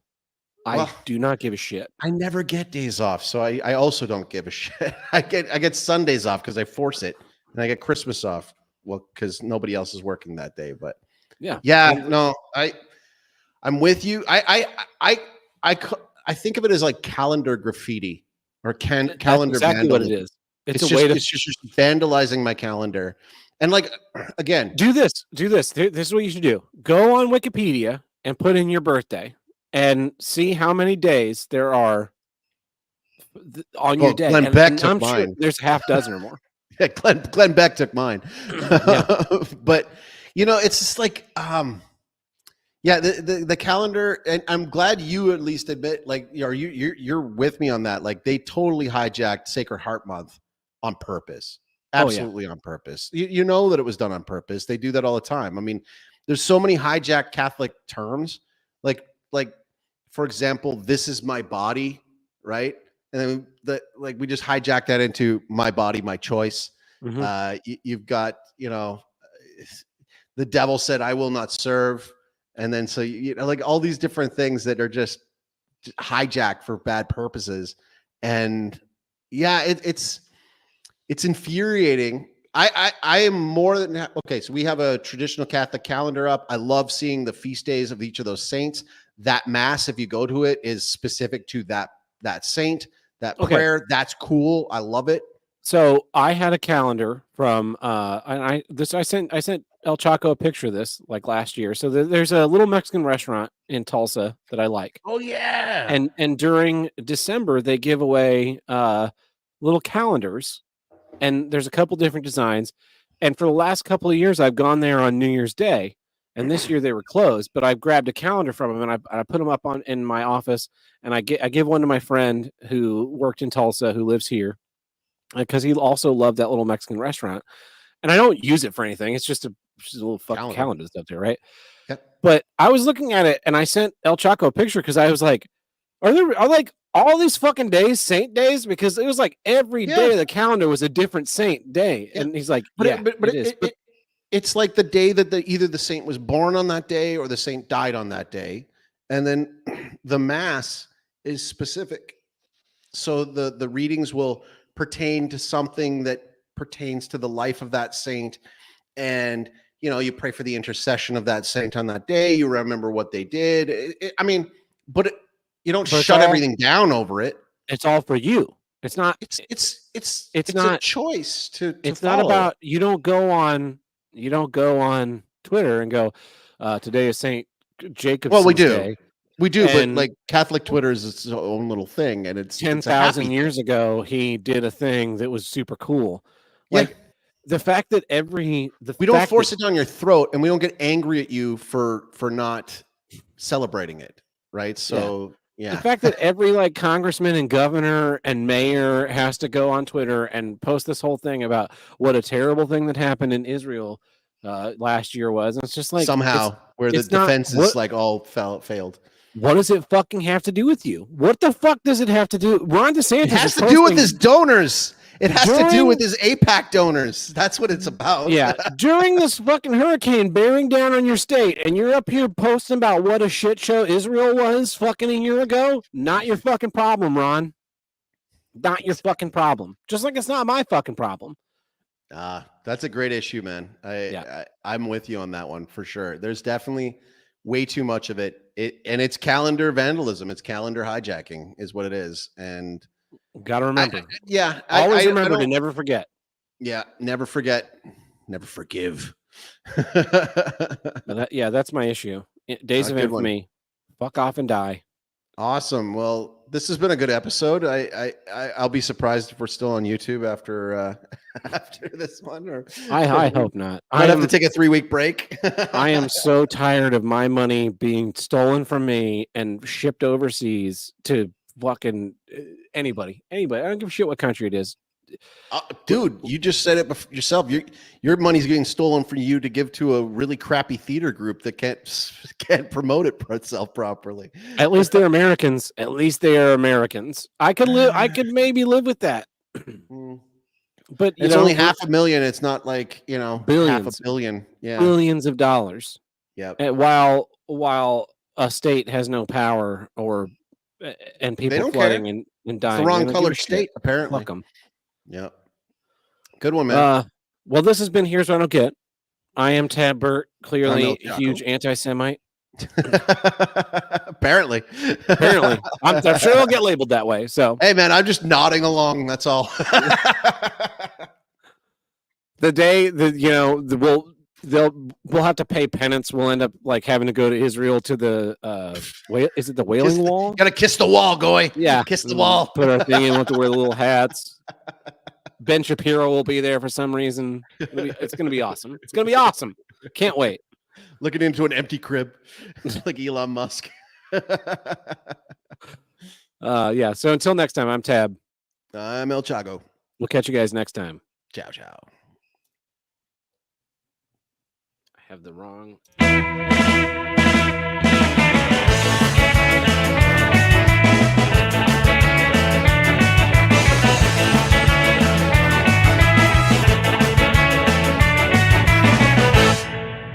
I Well, do not give a shit. I never get days off, so I also don't give a shit. I get Sundays off because I force it, and I get Christmas off. Well, because nobody else is working that day. But Yeah. yeah, And no, I'm with you. I think of it as like calendar graffiti or that's calendar exactly what it vandalism. is. It's a way to It's just vandalizing my calendar. And like again, do this. This is what you should do. Go on Wikipedia and put in your birthday and see how many days there are on your well, day. Glenn Beck And took I'm sure mine. there's a half dozen or more. Yeah, Glenn Beck took mine. Yeah. But it's just like yeah, the calendar, and I'm glad you at least admit, like, you're with me on that. Like, they totally hijacked Sacred Heart Month on purpose, absolutely on purpose. You know that it was done on purpose. They do that all the time. I mean, there's so many hijacked Catholic terms, like for example, "this is my body," right? And then we just hijacked that into "my body, my choice." You've got the devil said, "I will not serve." And then so like all these different things that are just hijacked for bad purposes. And yeah, it's infuriating. I am more than okay. So we have a traditional Catholic calendar up. I love seeing the feast days of each of those saints. That mass, if you go to it, is specific to that saint, that prayer. That's cool. I love it. So I had a calendar from I sent El Chaco a picture of this like last year. So there's a little Mexican restaurant in Tulsa that I like. Oh yeah. And during December they give away little calendars, and there's a couple different designs. And for the last couple of years I've gone there on New Year's Day, and this year they were closed, but I've grabbed a calendar from them and I put them up in my office, and I give one to my friend who worked in Tulsa who lives here, because he also loved that little Mexican restaurant. And I don't use it for anything. It's just a little fucking calendar that's up there, right? Yep. But I was looking at it and I sent El Chaco a picture because I was like, are like all these fucking days saint days? Because it was like every day of the calendar was a different saint day. And he's like, it's like the day that either the saint was born on that day or the saint died on that day. And then the mass is specific. So the readings will pertain to something that pertains to the life of that saint, and you pray for the intercession of that saint on that day. You remember what they did. But you don't shut everything down over it. It's all for you. It's not. It's not a choice to. It's follow. not about. You don't go on Twitter and go, today is Saint Jacob's. Well, we do. Day. We do, but like Catholic Twitter is its own little thing, and it's 10,000 years ago he did a thing that was super cool. Like the fact that we don't force it down your throat, and we don't get angry at you for not celebrating it, right? So yeah. The fact that every like congressman and governor and mayor has to go on Twitter and post this whole thing about what a terrible thing that happened in Israel last year was, and it's just like somehow where the defense is like all failed. What does it fucking have to do with you? What the fuck does it have to do? Ron DeSantis. It has to do with his donors. It has to do with his AIPAC donors. That's what it's about. Yeah. During this fucking hurricane bearing down on your state, and you're up here posting about what a shit show Israel was fucking a year ago. Not your fucking problem, Ron. Not your fucking problem. Just like it's not my fucking problem. That's a great issue, man. I'm with you on that one for sure. There's definitely way too much of it. And it's calendar vandalism. It's calendar hijacking is what it is. And gotta remember. Always remember to never forget. Yeah. Never forget. Never forgive. That's my issue. Days of Infamy. Fuck off and die. Awesome. Well, this has been a good episode. I'll be surprised if we're still on YouTube after this one. Or I hope not. I have to take a 3-week break. I am so tired of my money being stolen from me and shipped overseas to fucking anybody. I don't give a shit what country it is. Dude, you just said it yourself. Your money's getting stolen from you to give to a really crappy theater group that can't promote it for itself properly. At least they're Americans. At least they are Americans. I could maybe live with that. But it's only $500,000. It's not like billions, $500 million. Yeah, billions of dollars. Yeah. While a state has no power or and people don't flooding care. and It's dying. the They wrong don't give a colored shit. state, apparently. Fuck 'em. Yeah. Good one, man. Well, this has been Here's What I Don't Get. I am Tab Burt, clearly El a Chaco. huge anti-Semite. Apparently. Apparently, I'm sure I'll get labeled that way. So Hey, man, I'm just nodding along. That's all. the day that we'll have to pay penance. We'll end up like having to go to Israel to the is it the Wailing Wall? Gotta kiss the wall, Goy. Yeah, Kiss the wall. Put our thing in. We'll have to wear the little hats. Ben Shapiro will be there for some reason. It's gonna be awesome. It's gonna be awesome. Can't wait. Looking into an empty crib like Elon Musk. Yeah. So until next time, I'm Tab. I'm El Chago. We'll catch you guys next time. Ciao, ciao. I have the wrong.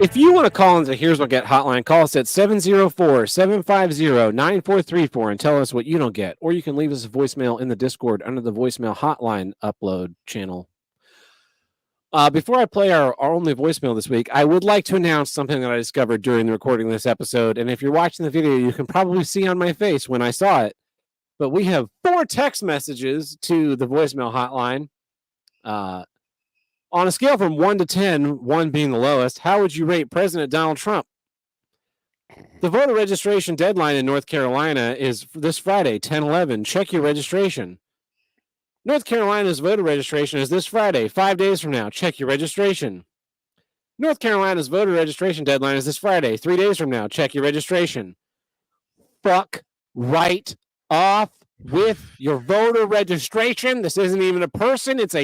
If you want to call into Here's What Get hotline, call us at 704-750-9434 and tell us what you don't get. Or you can leave us a voicemail in the Discord under the voicemail hotline upload channel. Before I play our only voicemail this week, I would like to announce something that I discovered during the recording of this episode. And if you're watching the video, you can probably see on my face when I saw it. But we have 4 text messages to the voicemail hotline. On a scale from 1 to 10, 1 being the lowest, how would you rate President Donald Trump? The voter registration deadline in North Carolina is this Friday, 10/11. Check your registration. North Carolina's voter registration is this Friday, 5 days from now. Check your registration. North Carolina's voter registration deadline is this Friday, 3 days from now. Check your registration. Fuck right off with your voter registration. This isn't even a person. It's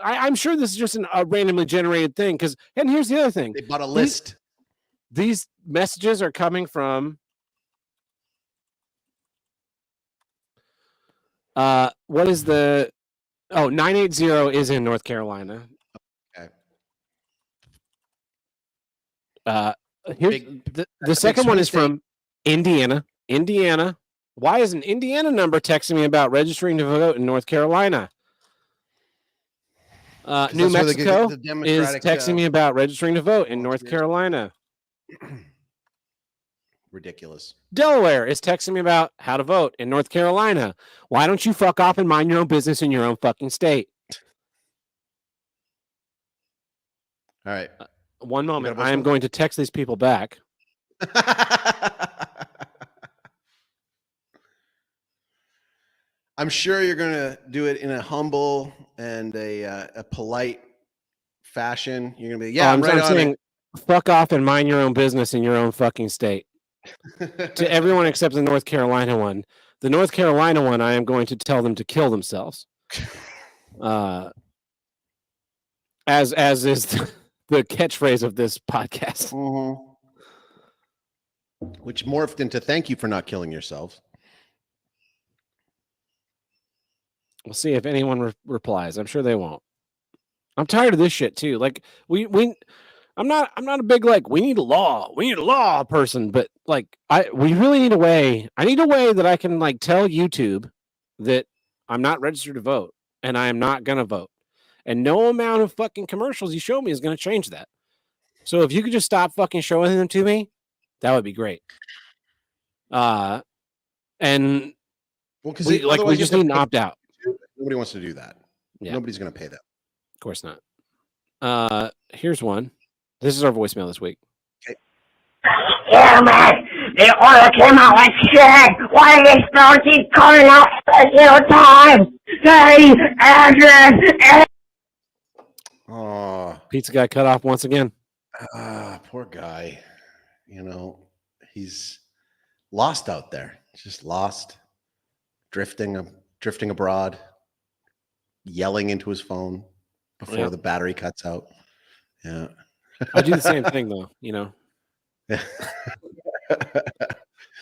I'm sure this is just a randomly generated thing. And here's the other thing. They bought a list. These messages are coming from what is 980 is in North Carolina. Okay. Here's the second one is from Indiana. Why is an Indiana number texting me about registering to vote in North Carolina? New Mexico is texting me about registering to vote in North Carolina. Ridiculous. Delaware is texting me about how to vote in North Carolina. Why don't you fuck off and mind your own business in your own fucking state? All right. One moment. I am going to text these people back. I'm sure you're going to do it in a humble and a polite fashion. You're going to be, I'm saying, fuck off and mind your own business in your own fucking state. To everyone except the North Carolina one. The North Carolina one, I am going to tell them to kill themselves. As is the catchphrase of this podcast. Mm-hmm. Which morphed into thank you for not killing yourselves. We'll see if anyone replies. I'm sure they won't. I'm tired of this shit too. Like I'm not a big we need a law person, but we really need a way. I need a way that I can tell YouTube that I'm not registered to vote and I am not gonna vote. And no amount of fucking commercials you show me is gonna change that. So if you could just stop fucking showing them to me, that would be great. And because we just need an opt out. Nobody wants to do that. Yeah. Nobody's going to pay that. Of course not. Here's one. This is our voicemail this week. Okay. Yeah, man. The order came out like shit. Why do they still keep coming out at time? Say address. Oh, Pizza guy cut off once again. Poor guy. He's lost out there. Just lost, drifting abroad, yelling into his phone before the battery cuts out. Yeah. I do the same thing though,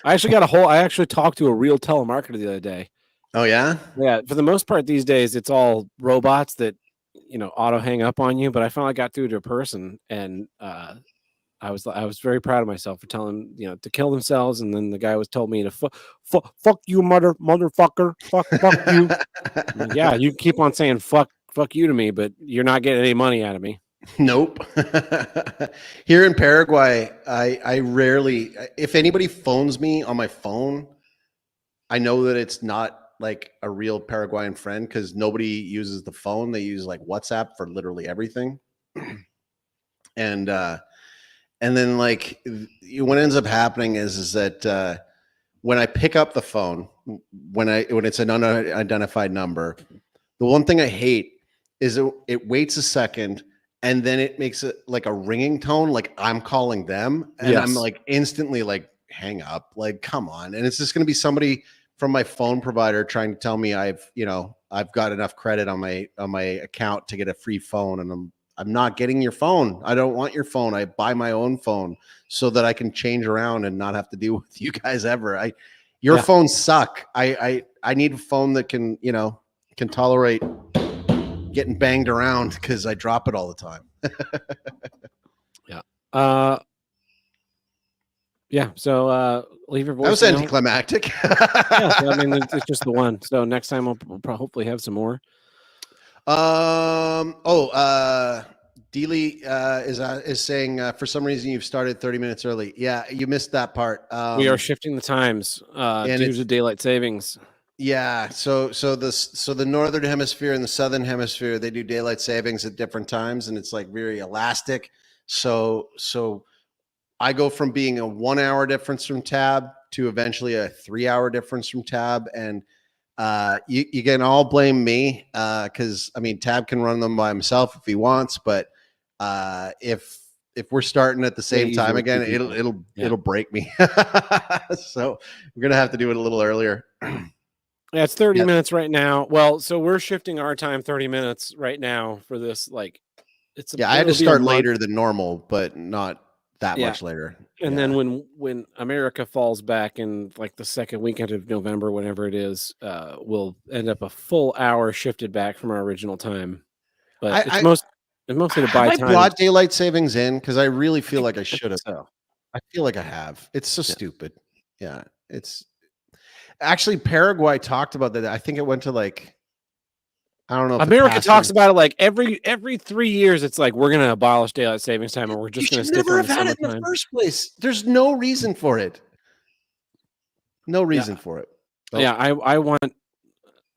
I actually talked to a real telemarketer the other day. Oh yeah? Yeah. For the most part these days, it's all robots that, auto hang up on you. But I finally got through to a person and I was very proud of myself for telling to kill themselves, and then the guy was told me to fuck you motherfucker, fuck you. I'm like, yeah, you keep on saying fuck you to me, but you're not getting any money out of me. Nope. Here in Paraguay, I rarely, if anybody phones me on my phone, I know that it's not like a real Paraguayan friend because nobody uses the phone. They use like WhatsApp for literally everything. And then like what ends up happening is that when I pick up the phone, when it's an unidentified number, the one thing I hate is it waits a second and then it makes it like a ringing tone, like I'm calling them, and I'm Yes. like instantly like hang up, like come on. And it's just going to be somebody from my phone provider trying to tell me I've got enough credit on my account to get a free phone, and I'm not getting your phone. I don't want your phone. I buy my own phone so that I can change around and not have to deal with you guys ever. Your phones suck. I need a phone that can tolerate getting banged around because I drop it all the time. So leave your voice. That was anticlimactic. Yeah, so, I mean, it's just the one. So next time we'll hopefully have some more. Dealey is saying for some reason you've started 30 minutes early. Yeah, you missed that part. We are shifting the times due to daylight savings. Yeah, so the northern hemisphere and the southern hemisphere, they do daylight savings at different times, and it's like very elastic. So I go from being a 1 hour difference from Tab to eventually a 3 hour difference from Tab, and you can all blame me because I mean Tab can run them by himself if he wants, but if we're starting at the same time again, it'll break me. So we're gonna have to do it a little earlier. Yeah, it's 30 minutes right now. Well, so we're shifting our time 30 minutes right now for this. Like, I had to start later than normal, but not that much later. And then when America falls back in like the second weekend of November, whenever it is, we'll end up a full hour shifted back from our original time. But it's mostly to buy time. I brought daylight savings in because I really feel like I should have. So I feel like I have. It's so stupid. Yeah, it's. Actually, Paraguay talked about that. I think it went to like, I don't know. America talks about it like every 3 years. It's like we're going to abolish daylight savings time, and we're just going to stick never have had it in the first place. There's no reason for it. No reason for it. But yeah,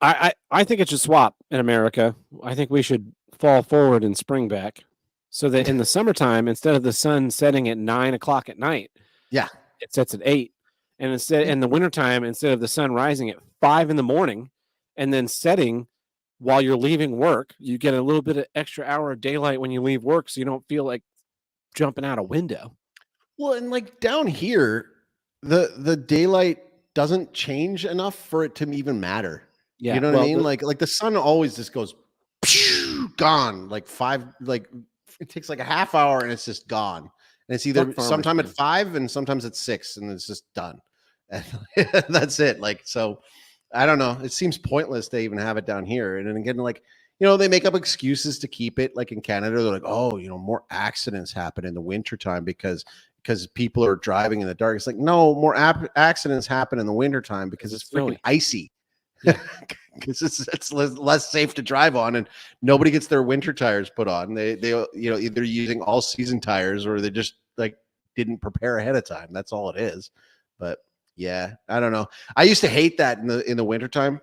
I think it should swap in America. I think we should fall forward and spring back, so that in the summertime, instead of the sun setting at 9 o'clock at night, it sets at 8. And instead, in the wintertime, instead of the sun rising at 5 in the morning and then setting while you're leaving work, you get a little bit of extra hour of daylight when you leave work, so you don't feel like jumping out a window. Well, and like down here, the daylight doesn't change enough for it to even matter. Yeah, you know what I mean? Like the sun always just goes gone. Like it takes like a half hour and it's just gone. And it's either sometime at 5 and sometimes at 6, and it's just done. And that's it. Like, so I don't know. It seems pointless to even have it down here. And then again, like, they make up excuses to keep it. Like in Canada, they're like, oh, more accidents happen in the wintertime because people are driving in the dark. It's like, no, more accidents happen in the wintertime because it's freaking icy. Because it's less safe to drive on, and nobody gets their winter tires put on. They either using all season tires or they just like didn't prepare ahead of time. That's all it is. But yeah, I don't know. I used to hate that in the wintertime.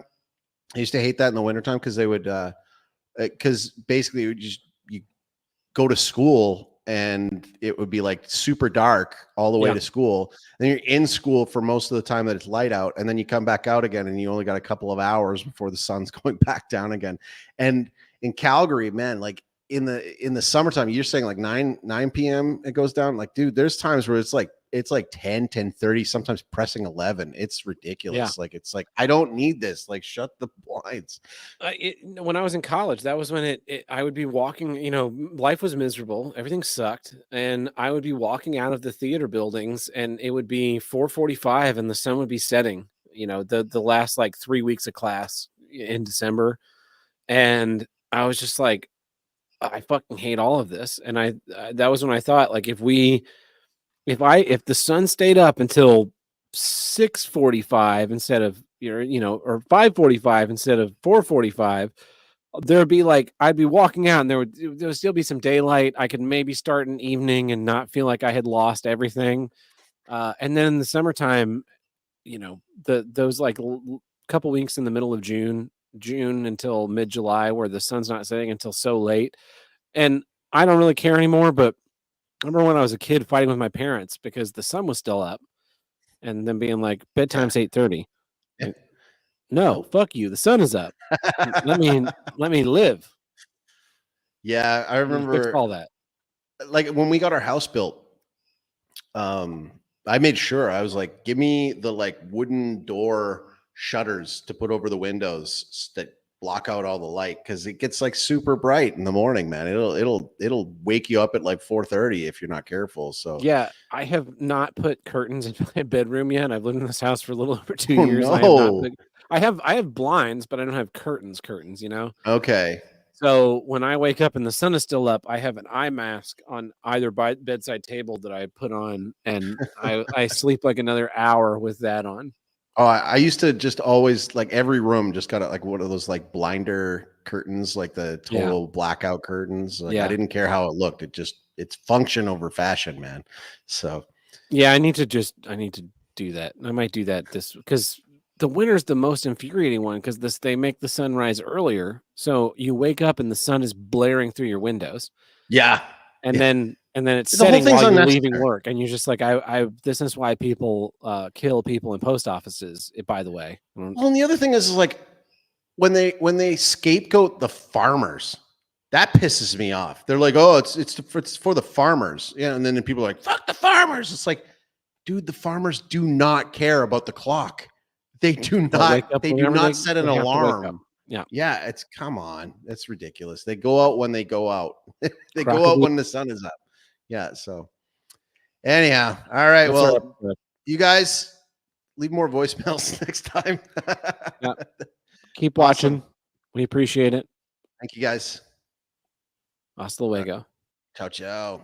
I used to hate that in the wintertime because they would because basically you go to school and it would be like super dark all the way to school. Then you're in school for most of the time that it's light out, and then you come back out again and you only got a couple of hours before the sun's going back down again. And in Calgary, man, like in the summertime, you're saying like 9 p.m. it goes down. Like, dude, there's times where it's like 10:30, sometimes pressing 11. It's ridiculous. Like, it's like, I don't need this. Like, shut the blinds. When I was in college, that was when I would be walking, life was miserable. Everything sucked. And I would be walking out of the theater buildings and it would be 4:45 and the sun would be setting, the last like 3 weeks of class in December. And I was just like, I fucking hate all of this. And that was when I thought, like, if we if the sun stayed up until 6:45 instead of or 5:45 instead of 4:45, there'd be like I'd be walking out and there would still be some daylight. I could maybe start an evening and not feel like I had lost everything. And then in the summertime, those like couple weeks in the middle of June until mid-July where the sun's not setting until so late. And I don't really care anymore, but I remember when I was a kid fighting with my parents because the sun was still up and then being like, bedtime's 8:30. Yeah. No, fuck you. The sun is up. let me live. Yeah, I Fix remember all that. like when we got our house built, I made sure I was like, give me the like wooden door shutters to put over the windows that block out all the light because it gets like super bright in the morning, man. It'll wake you up at like 4:30 if you're not careful. So Yeah, I have not put curtains in my bedroom yet. I've lived in this house for a little over 2 Oh, years. no. I have blinds, but I don't have curtains, Okay. So when I wake up and the sun is still up, I have an eye mask on either bedside table that I put on, and I sleep like another hour with that on. Oh, I used to just always like every room just got like one of those like blinder curtains, like the total blackout curtains. Like I didn't care how it looked. It's function over fashion, man. So yeah, I need to do that. I might do that because the winter's the most infuriating one because they make the sun rise earlier. So you wake up and the sun is blaring through your windows. yeah. And then it's The whole setting thing's while you're unnecessary. leaving work, and you're just like, this is why people kill people in post offices. By the way, Well, and the other thing is like when they scapegoat the farmers, that pisses me off. They're like, oh, it's for the farmers, yeah, and then people are like, fuck the farmers. It's like, dude, the farmers do not care about the clock. They do not. They do not set an alarm. Yeah, it's come on, it's ridiculous. They go out when they go out. They go out when the sun is up. Yeah. So anyhow, all right. Well, you guys leave more voicemails next time. Keep watching. We appreciate it. Thank you guys. Hasta luego. Ciao, ciao.